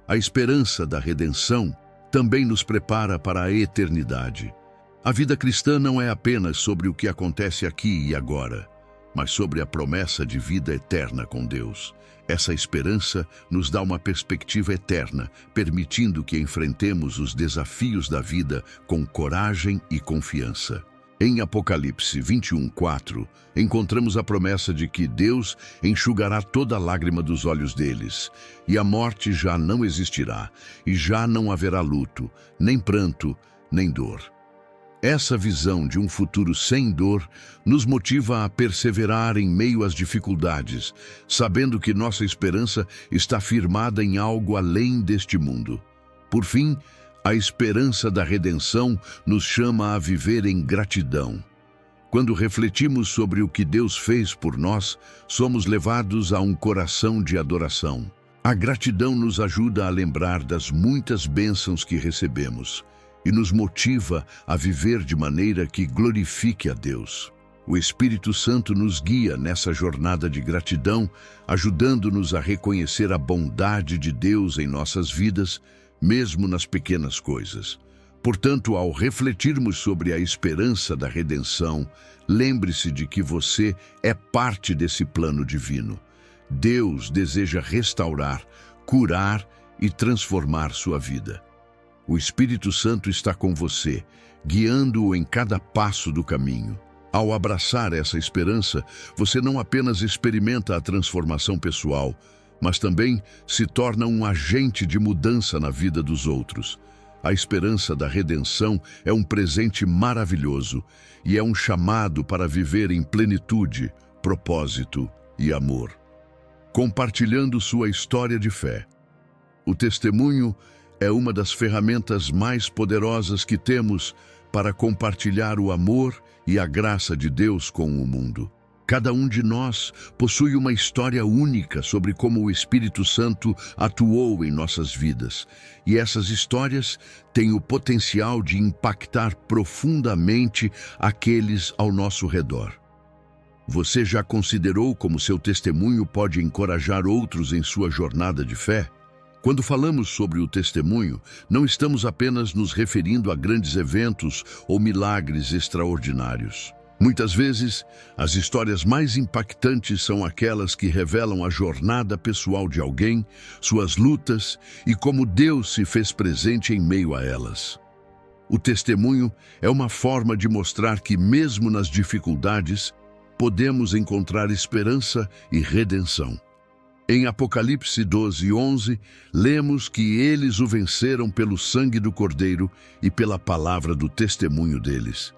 A esperança da redenção também nos prepara para a eternidade. A vida cristã não é apenas sobre o que acontece aqui e agora, mas sobre a promessa de vida eterna com Deus. Essa esperança nos dá uma perspectiva eterna, permitindo que enfrentemos os desafios da vida com coragem e confiança. Em Apocalipse 21:4, encontramos a promessa de que Deus enxugará toda lágrima dos olhos deles, e a morte já não existirá, e já não haverá luto, nem pranto, nem dor. Essa visão de um futuro sem dor nos motiva a perseverar em meio às dificuldades, sabendo que nossa esperança está firmada em algo além deste mundo. Por fim, a esperança da redenção nos chama a viver em gratidão. Quando refletimos sobre o que Deus fez por nós, somos levados a um coração de adoração. A gratidão nos ajuda a lembrar das muitas bênçãos que recebemos. e nos motiva a viver de maneira que glorifique a Deus. O Espírito Santo nos guia nessa jornada de gratidão, ajudando-nos a reconhecer a bondade de Deus em nossas vidas, mesmo nas pequenas coisas. Portanto, ao refletirmos sobre a esperança da redenção, lembre-se de que você é parte desse plano divino. Deus deseja restaurar, curar e transformar sua vida. O Espírito Santo está com você, guiando-o em cada passo do caminho. Ao abraçar essa esperança, você não apenas experimenta a transformação pessoal, mas também se torna um agente de mudança na vida dos outros. A esperança da redenção é um presente maravilhoso e é um chamado para viver em plenitude, propósito e amor. Compartilhando sua história de fé. O testemunho é uma das ferramentas mais poderosas que temos para compartilhar o amor e a graça de Deus com o mundo. Cada um de nós possui uma história única sobre como o Espírito Santo atuou em nossas vidas, e essas histórias têm o potencial de impactar profundamente aqueles ao nosso redor. Você já considerou como seu testemunho pode encorajar outros em sua jornada de fé? Quando falamos sobre o testemunho, não estamos apenas nos referindo a grandes eventos ou milagres extraordinários. Muitas vezes, as histórias mais impactantes são aquelas que revelam a jornada pessoal de alguém, suas lutas e como Deus se fez presente em meio a elas. O testemunho é uma forma de mostrar que, mesmo nas dificuldades, podemos encontrar esperança e redenção. Em Apocalipse 12:11, lemos que eles o venceram pelo sangue do Cordeiro e pela palavra do testemunho deles.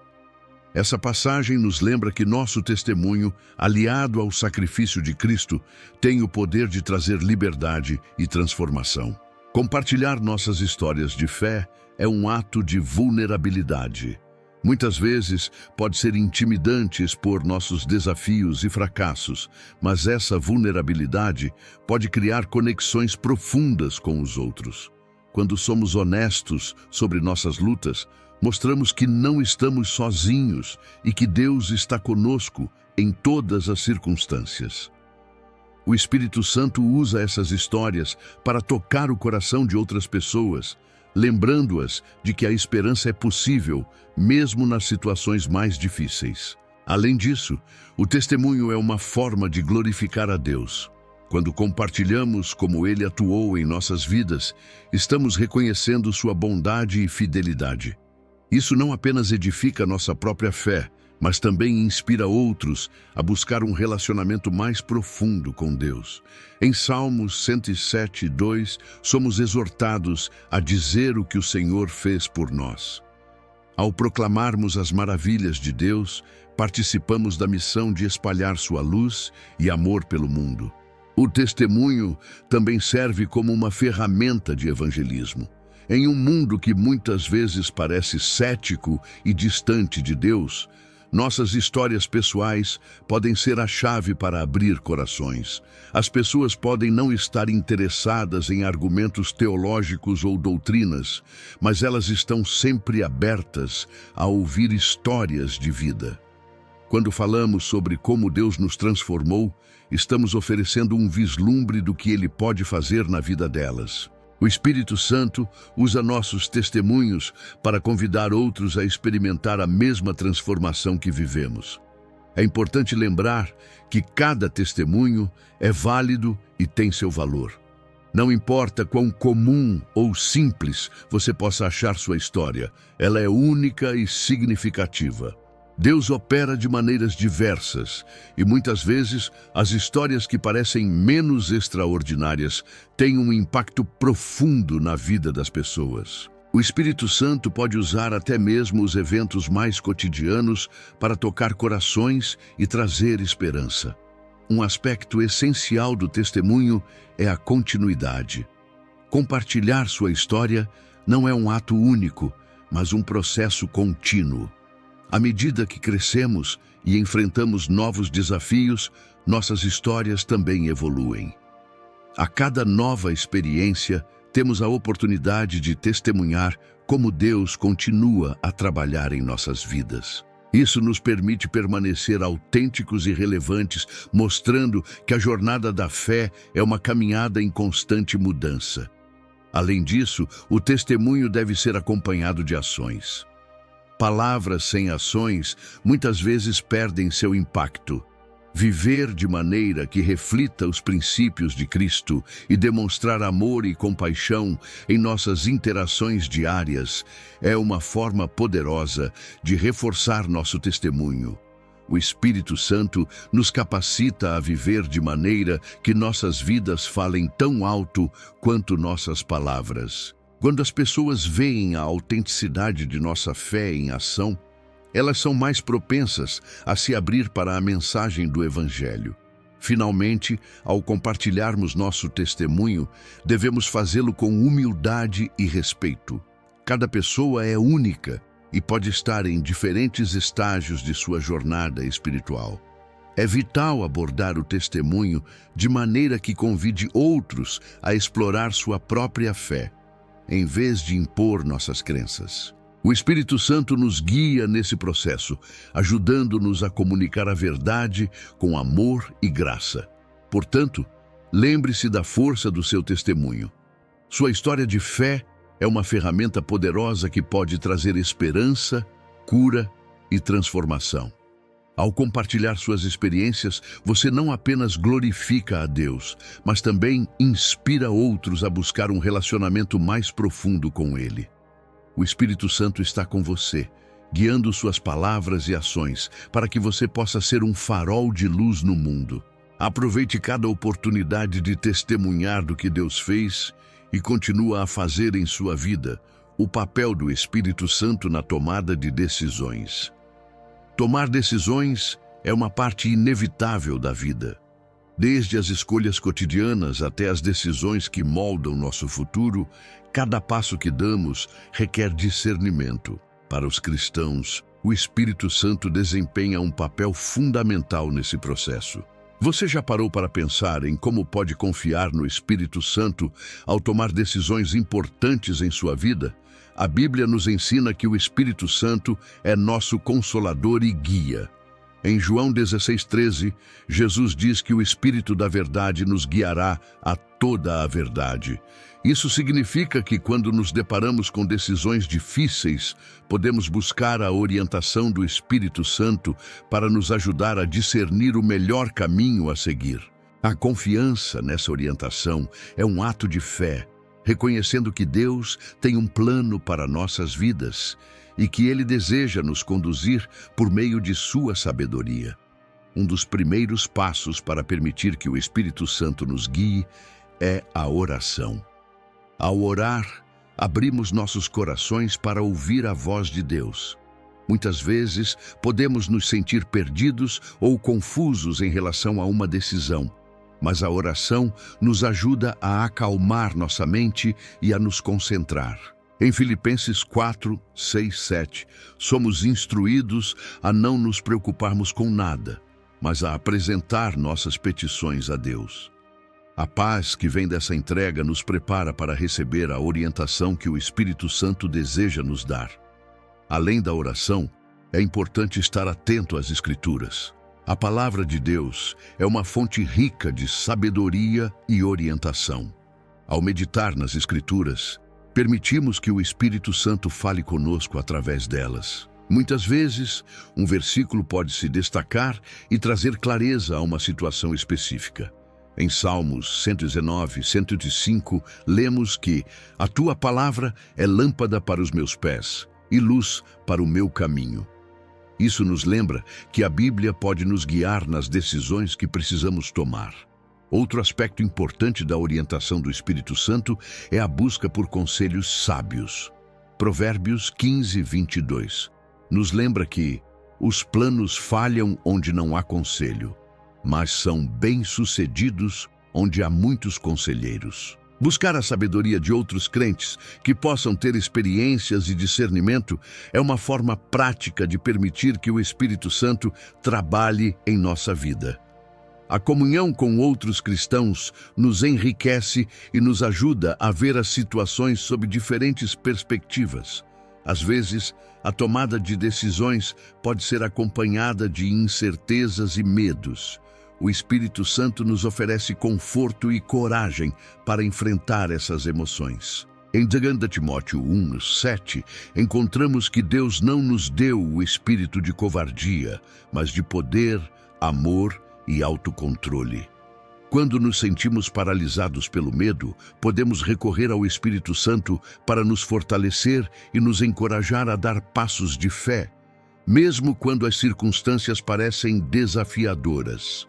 Essa passagem nos lembra que nosso testemunho, aliado ao sacrifício de Cristo, tem o poder de trazer liberdade e transformação. Compartilhar nossas histórias de fé é um ato de vulnerabilidade. Muitas vezes pode ser intimidante expor nossos desafios e fracassos, mas essa vulnerabilidade pode criar conexões profundas com os outros. Quando somos honestos sobre nossas lutas, mostramos que não estamos sozinhos e que Deus está conosco em todas as circunstâncias. O Espírito Santo usa essas histórias para tocar o coração de outras pessoas, lembrando-as de que a esperança é possível, mesmo nas situações mais difíceis. Além disso, o testemunho é uma forma de glorificar a Deus. Quando compartilhamos como Ele atuou em nossas vidas, estamos reconhecendo sua bondade e fidelidade. Isso não apenas edifica nossa própria fé, mas também inspira outros a buscar um relacionamento mais profundo com Deus. Em Salmos 107:2, somos exortados a dizer o que o Senhor fez por nós. Ao proclamarmos as maravilhas de Deus, participamos da missão de espalhar sua luz e amor pelo mundo. O testemunho também serve como uma ferramenta de evangelismo. Em um mundo que muitas vezes parece cético e distante de Deus, nossas histórias pessoais podem ser a chave para abrir corações. As pessoas podem não estar interessadas em argumentos teológicos ou doutrinas, mas elas estão sempre abertas a ouvir histórias de vida. Quando falamos sobre como Deus nos transformou, estamos oferecendo um vislumbre do que Ele pode fazer na vida delas. O Espírito Santo usa nossos testemunhos para convidar outros a experimentar a mesma transformação que vivemos. É importante lembrar que cada testemunho é válido e tem seu valor. Não importa quão comum ou simples você possa achar sua história, ela é única e significativa. Deus opera de maneiras diversas e muitas vezes as histórias que parecem menos extraordinárias têm um impacto profundo na vida das pessoas. O Espírito Santo pode usar até mesmo os eventos mais cotidianos para tocar corações e trazer esperança. Um aspecto essencial do testemunho é a continuidade. Compartilhar sua história não é um ato único, mas um processo contínuo. À medida que crescemos e enfrentamos novos desafios, nossas histórias também evoluem. A cada nova experiência, temos a oportunidade de testemunhar como Deus continua a trabalhar em nossas vidas. Isso nos permite permanecer autênticos e relevantes, mostrando que a jornada da fé é uma caminhada em constante mudança. Além disso, o testemunho deve ser acompanhado de ações. Palavras sem ações muitas vezes perdem seu impacto. Viver de maneira que reflita os princípios de Cristo e demonstrar amor e compaixão em nossas interações diárias é uma forma poderosa de reforçar nosso testemunho. O Espírito Santo nos capacita a viver de maneira que nossas vidas falem tão alto quanto nossas palavras. Quando as pessoas veem a autenticidade de nossa fé em ação, elas são mais propensas a se abrir para a mensagem do Evangelho. Finalmente, ao compartilharmos nosso testemunho, devemos fazê-lo com humildade e respeito. Cada pessoa é única e pode estar em diferentes estágios de sua jornada espiritual. É vital abordar o testemunho de maneira que convide outros a explorar sua própria fé, em vez de impor nossas crenças. O Espírito Santo nos guia nesse processo, ajudando-nos a comunicar a verdade com amor e graça. Portanto, lembre-se da força do seu testemunho. Sua história de fé é uma ferramenta poderosa que pode trazer esperança, cura e transformação. Ao compartilhar suas experiências, você não apenas glorifica a Deus, mas também inspira outros a buscar um relacionamento mais profundo com Ele. O Espírito Santo está com você, guiando suas palavras e ações para que você possa ser um farol de luz no mundo. Aproveite cada oportunidade de testemunhar do que Deus fez e continua a fazer em sua vida. O papel do Espírito Santo na tomada de decisões. Tomar decisões é uma parte inevitável da vida. Desde as escolhas cotidianas até as decisões que moldam nosso futuro, cada passo que damos requer discernimento. Para os cristãos, o Espírito Santo desempenha um papel fundamental nesse processo. Você já parou para pensar em como pode confiar no Espírito Santo ao tomar decisões importantes em sua vida? A Bíblia nos ensina que o Espírito Santo é nosso consolador e guia. Em João 16:13, Jesus diz que o Espírito da Verdade nos guiará a toda a verdade. Isso significa que quando nos deparamos com decisões difíceis, podemos buscar a orientação do Espírito Santo para nos ajudar a discernir o melhor caminho a seguir. A confiança nessa orientação é um ato de fé, reconhecendo que Deus tem um plano para nossas vidas e que Ele deseja nos conduzir por meio de sua sabedoria. Um dos primeiros passos para permitir que o Espírito Santo nos guie é a oração. Ao orar, abrimos nossos corações para ouvir a voz de Deus. Muitas vezes, podemos nos sentir perdidos ou confusos em relação a uma decisão, mas a oração nos ajuda a acalmar nossa mente e a nos concentrar. Em Filipenses 4, 6, 7, somos instruídos a não nos preocuparmos com nada, mas a apresentar nossas petições a Deus. A paz que vem dessa entrega nos prepara para receber a orientação que o Espírito Santo deseja nos dar. Além da oração, é importante estar atento às Escrituras. A palavra de Deus é uma fonte rica de sabedoria e orientação. Ao meditar nas Escrituras, permitimos que o Espírito Santo fale conosco através delas. Muitas vezes, um versículo pode se destacar e trazer clareza a uma situação específica. Em Salmos 119, 105, lemos que a tua palavra é lâmpada para os meus pés e luz para o meu caminho. Isso nos lembra que a Bíblia pode nos guiar nas decisões que precisamos tomar. Outro aspecto importante da orientação do Espírito Santo é a busca por conselhos sábios. Provérbios 15, 22 nos lembra que os planos falham onde não há conselho, mas são bem-sucedidos onde há muitos conselheiros. Buscar a sabedoria de outros crentes que possam ter experiências e discernimento é uma forma prática de permitir que o Espírito Santo trabalhe em nossa vida. A comunhão com outros cristãos nos enriquece e nos ajuda a ver as situações sob diferentes perspectivas. Às vezes, a tomada de decisões pode ser acompanhada de incertezas e medos. O Espírito Santo nos oferece conforto e coragem para enfrentar essas emoções. Em 2 Timóteo 1:7, encontramos que Deus não nos deu o espírito de covardia, mas de poder, amor e autocontrole. Quando nos sentimos paralisados pelo medo, podemos recorrer ao Espírito Santo para nos fortalecer e nos encorajar a dar passos de fé, mesmo quando as circunstâncias parecem desafiadoras.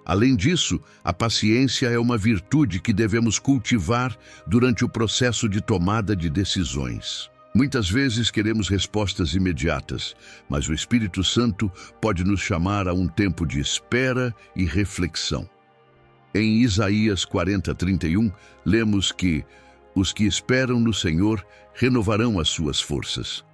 Além disso, a paciência é uma virtude que devemos cultivar durante o processo de tomada de decisões. Muitas vezes queremos respostas imediatas, mas o Espírito Santo pode nos chamar a um tempo de espera e reflexão. Em Isaías 40:31, lemos que os que esperam no Senhor renovarão as suas forças.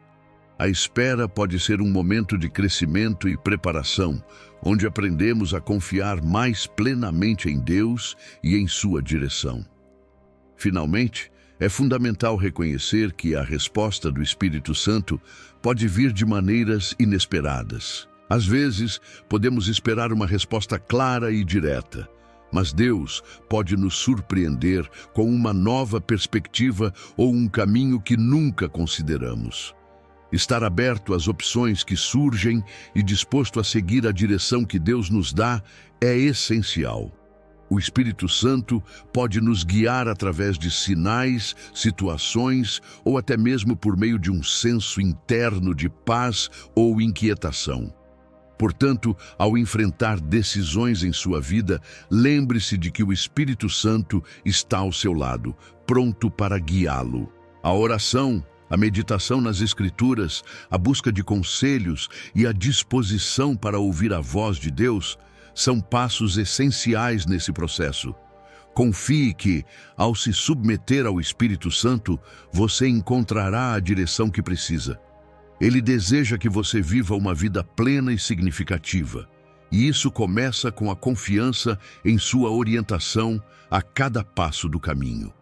A espera pode ser um momento de crescimento e preparação, onde aprendemos a confiar mais plenamente em Deus e em sua direção. Finalmente, é fundamental reconhecer que a resposta do Espírito Santo pode vir de maneiras inesperadas. Às vezes, podemos esperar uma resposta clara e direta, mas Deus pode nos surpreender com uma nova perspectiva ou um caminho que nunca consideramos. Estar aberto às opções que surgem e disposto a seguir a direção que Deus nos dá é essencial. O Espírito Santo pode nos guiar através de sinais, situações ou até mesmo por meio de um senso interno de paz ou inquietação. Portanto, ao enfrentar decisões em sua vida, lembre-se de que o Espírito Santo está ao seu lado, pronto para guiá-lo. A oração, a meditação nas Escrituras, a busca de conselhos e a disposição para ouvir a voz de Deus são passos essenciais nesse processo. Confie que, ao se submeter ao Espírito Santo, você encontrará a direção que precisa. Ele deseja que você viva uma vida plena e significativa, e isso começa com a confiança em sua orientação a cada passo do caminho.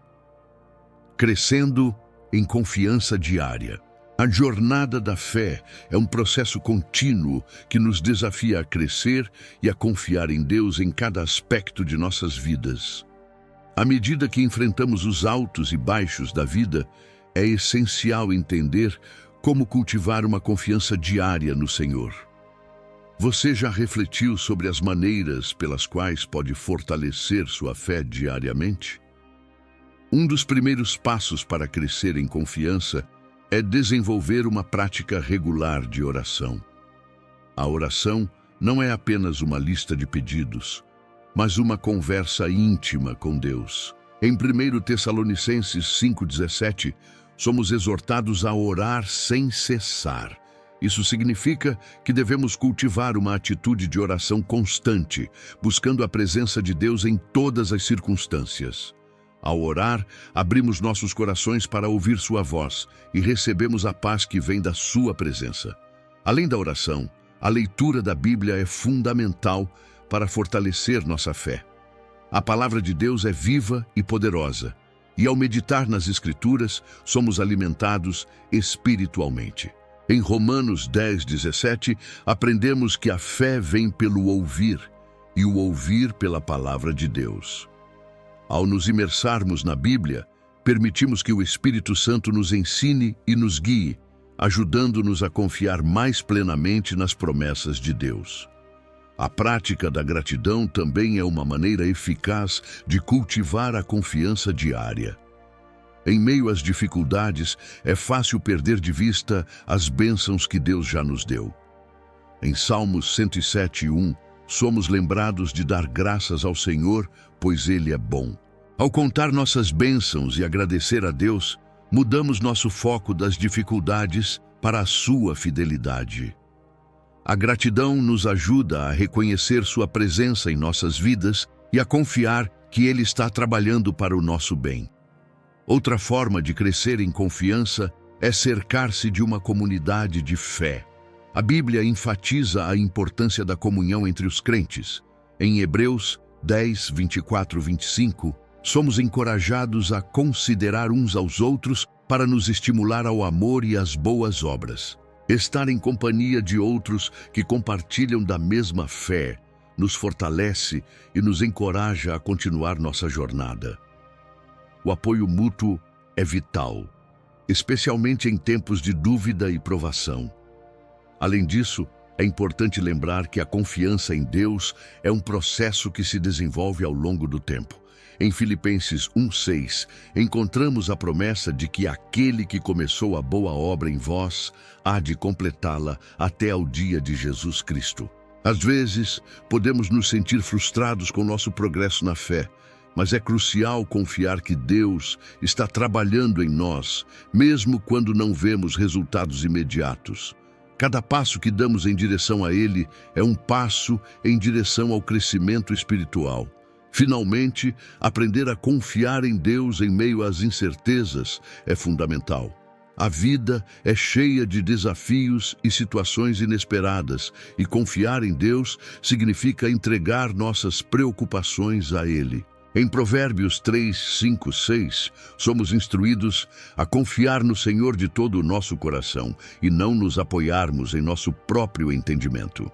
Crescendo em confiança diária. A jornada da fé é um processo contínuo que nos desafia a crescer e a confiar em Deus em cada aspecto de nossas vidas. À medida que enfrentamos os altos e baixos da vida, é essencial entender como cultivar uma confiança diária no Senhor. Você já refletiu sobre as maneiras pelas quais pode fortalecer sua fé diariamente? Um dos primeiros passos para crescer em confiança é desenvolver uma prática regular de oração. A oração não é apenas uma lista de pedidos, mas uma conversa íntima com Deus. Em 1 Tessalonicenses 5:17, somos exortados a orar sem cessar. Isso significa que devemos cultivar uma atitude de oração constante, buscando a presença de Deus em todas as circunstâncias. Ao orar, abrimos nossos corações para ouvir sua voz e recebemos a paz que vem da sua presença. Além da oração, a leitura da Bíblia é fundamental para fortalecer nossa fé. A palavra de Deus é viva e poderosa, e ao meditar nas Escrituras, somos alimentados espiritualmente. Em Romanos 10:17, aprendemos que a fé vem pelo ouvir, e o ouvir pela palavra de Deus. Ao nos imersarmos na Bíblia, permitimos que o Espírito Santo nos ensine e nos guie, ajudando-nos a confiar mais plenamente nas promessas de Deus. A prática da gratidão também é uma maneira eficaz de cultivar a confiança diária. Em meio às dificuldades, é fácil perder de vista as bênçãos que Deus já nos deu. Em Salmos 107:1, somos lembrados de dar graças ao Senhor, pois Ele é bom. Ao contar nossas bênçãos e agradecer a Deus, mudamos nosso foco das dificuldades para a sua fidelidade. A gratidão nos ajuda a reconhecer sua presença em nossas vidas e a confiar que Ele está trabalhando para o nosso bem. Outra forma de crescer em confiança é cercar-se de uma comunidade de fé. A Bíblia enfatiza a importância da comunhão entre os crentes. Em Hebreus 10, 24, 25, somos encorajados a considerar uns aos outros para nos estimular ao amor e às boas obras. Estar em companhia de outros que compartilham da mesma fé nos fortalece e nos encoraja a continuar nossa jornada. O apoio mútuo é vital, especialmente em tempos de dúvida e provação. Além disso, é importante lembrar que a confiança em Deus é um processo que se desenvolve ao longo do tempo. Em Filipenses 1:6, encontramos a promessa de que aquele que começou a boa obra em vós há de completá-la até ao dia de Jesus Cristo. Às vezes, podemos nos sentir frustrados com nosso progresso na fé, mas é crucial confiar que Deus está trabalhando em nós, mesmo quando não vemos resultados imediatos. Cada passo que damos em direção a Ele é um passo em direção ao crescimento espiritual. Finalmente, aprender a confiar em Deus em meio às incertezas é fundamental. A vida é cheia de desafios e situações inesperadas, e confiar em Deus significa entregar nossas preocupações a Ele. Em Provérbios 3, 5, 6, somos instruídos a confiar no Senhor de todo o nosso coração e não nos apoiarmos em nosso próprio entendimento.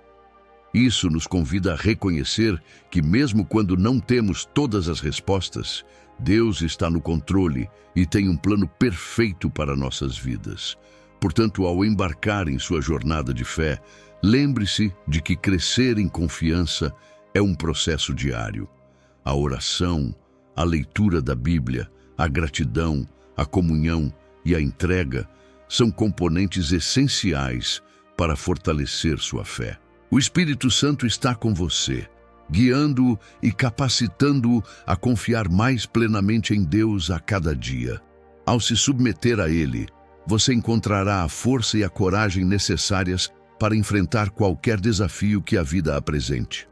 Isso nos convida a reconhecer que, mesmo quando não temos todas as respostas, Deus está no controle e tem um plano perfeito para nossas vidas. Portanto, ao embarcar em sua jornada de fé, lembre-se de que crescer em confiança é um processo diário. A oração, a leitura da Bíblia, a gratidão, a comunhão e a entrega são componentes essenciais para fortalecer sua fé. O Espírito Santo está com você, guiando-o e capacitando-o a confiar mais plenamente em Deus a cada dia. Ao se submeter a Ele, você encontrará a força e a coragem necessárias para enfrentar qualquer desafio que a vida apresente.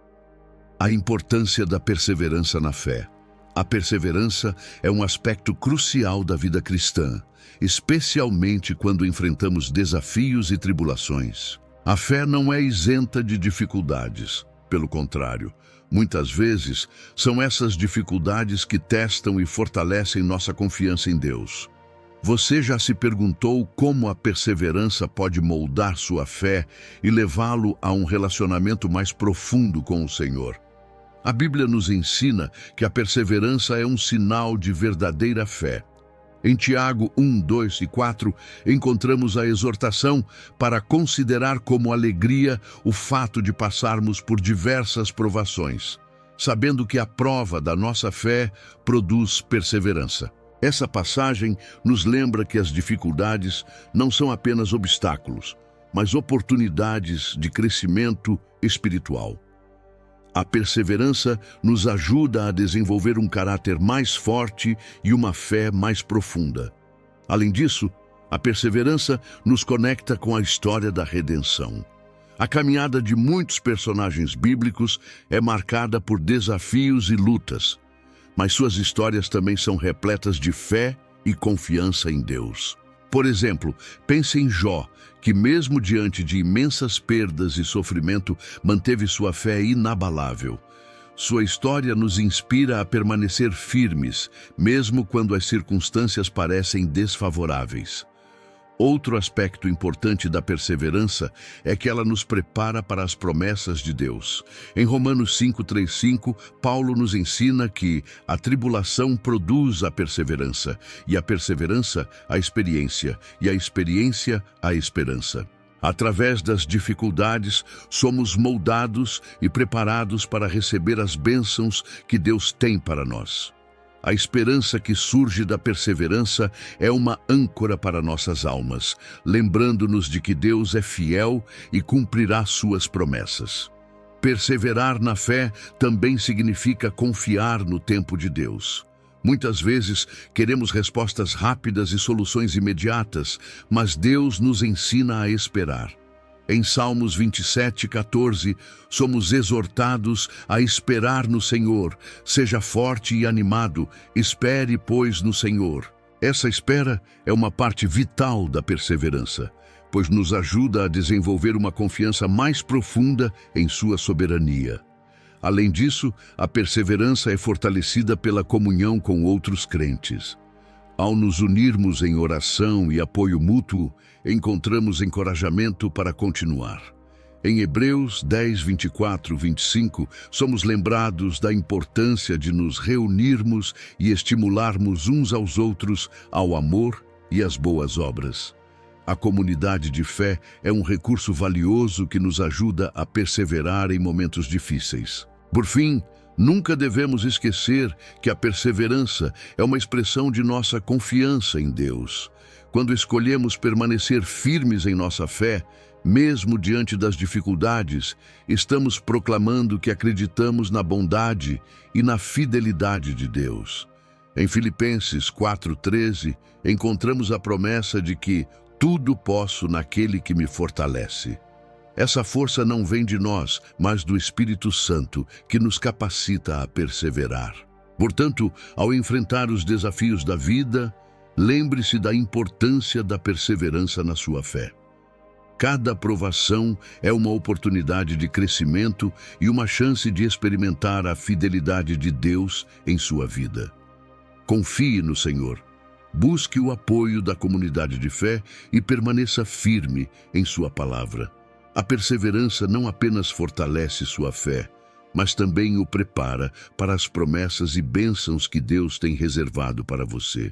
A importância da perseverança na fé. A perseverança é um aspecto crucial da vida cristã, especialmente quando enfrentamos desafios e tribulações. A fé não é isenta de dificuldades. Pelo contrário, muitas vezes são essas dificuldades que testam e fortalecem nossa confiança em Deus. Você já se perguntou como a perseverança pode moldar sua fé e levá-lo a um relacionamento mais profundo com o Senhor? A Bíblia nos ensina que a perseverança é um sinal de verdadeira fé. Em Tiago 1, 2 e 4, encontramos a exortação para considerar como alegria o fato de passarmos por diversas provações, sabendo que a prova da nossa fé produz perseverança. Essa passagem nos lembra que as dificuldades não são apenas obstáculos, mas oportunidades de crescimento espiritual. A perseverança nos ajuda a desenvolver um caráter mais forte e uma fé mais profunda. Além disso, a perseverança nos conecta com a história da redenção. A caminhada de muitos personagens bíblicos é marcada por desafios e lutas, mas suas histórias também são repletas de fé e confiança em Deus. Por exemplo, pense em Jó, que mesmo diante de imensas perdas e sofrimento, manteve sua fé inabalável. Sua história nos inspira a permanecer firmes, mesmo quando as circunstâncias parecem desfavoráveis. Outro aspecto importante da perseverança é que ela nos prepara para as promessas de Deus. Em Romanos 5:3-5, Paulo nos ensina que a tribulação produz a perseverança, e a perseverança a experiência, e a experiência a esperança. Através das dificuldades, somos moldados e preparados para receber as bênçãos que Deus tem para nós. A esperança que surge da perseverança é uma âncora para nossas almas, lembrando-nos de que Deus é fiel e cumprirá suas promessas. Perseverar na fé também significa confiar no tempo de Deus. Muitas vezes queremos respostas rápidas e soluções imediatas, mas Deus nos ensina a esperar. Em Salmos 27:14, somos exortados a esperar no Senhor. Seja forte e animado, espere, pois, no Senhor. Essa espera é uma parte vital da perseverança, pois nos ajuda a desenvolver uma confiança mais profunda em sua soberania. Além disso, a perseverança é fortalecida pela comunhão com outros crentes. Ao nos unirmos em oração e apoio mútuo, encontramos encorajamento para continuar. Em Hebreus 10, 24, 25, somos lembrados da importância de nos reunirmos e estimularmos uns aos outros ao amor e às boas obras. A comunidade de fé é um recurso valioso que nos ajuda a perseverar em momentos difíceis. Por fim, nunca devemos esquecer que a perseverança é uma expressão de nossa confiança em Deus. Quando escolhemos permanecer firmes em nossa fé, mesmo diante das dificuldades, estamos proclamando que acreditamos na bondade e na fidelidade de Deus. Em Filipenses 4:13, encontramos a promessa de que tudo posso naquele que me fortalece. Essa força não vem de nós, mas do Espírito Santo, que nos capacita a perseverar. Portanto, ao enfrentar os desafios da vida, lembre-se da importância da perseverança na sua fé. Cada provação é uma oportunidade de crescimento e uma chance de experimentar a fidelidade de Deus em sua vida. Confie no Senhor, busque o apoio da comunidade de fé e permaneça firme em sua palavra. A perseverança não apenas fortalece sua fé, mas também o prepara para as promessas e bênçãos que Deus tem reservado para você.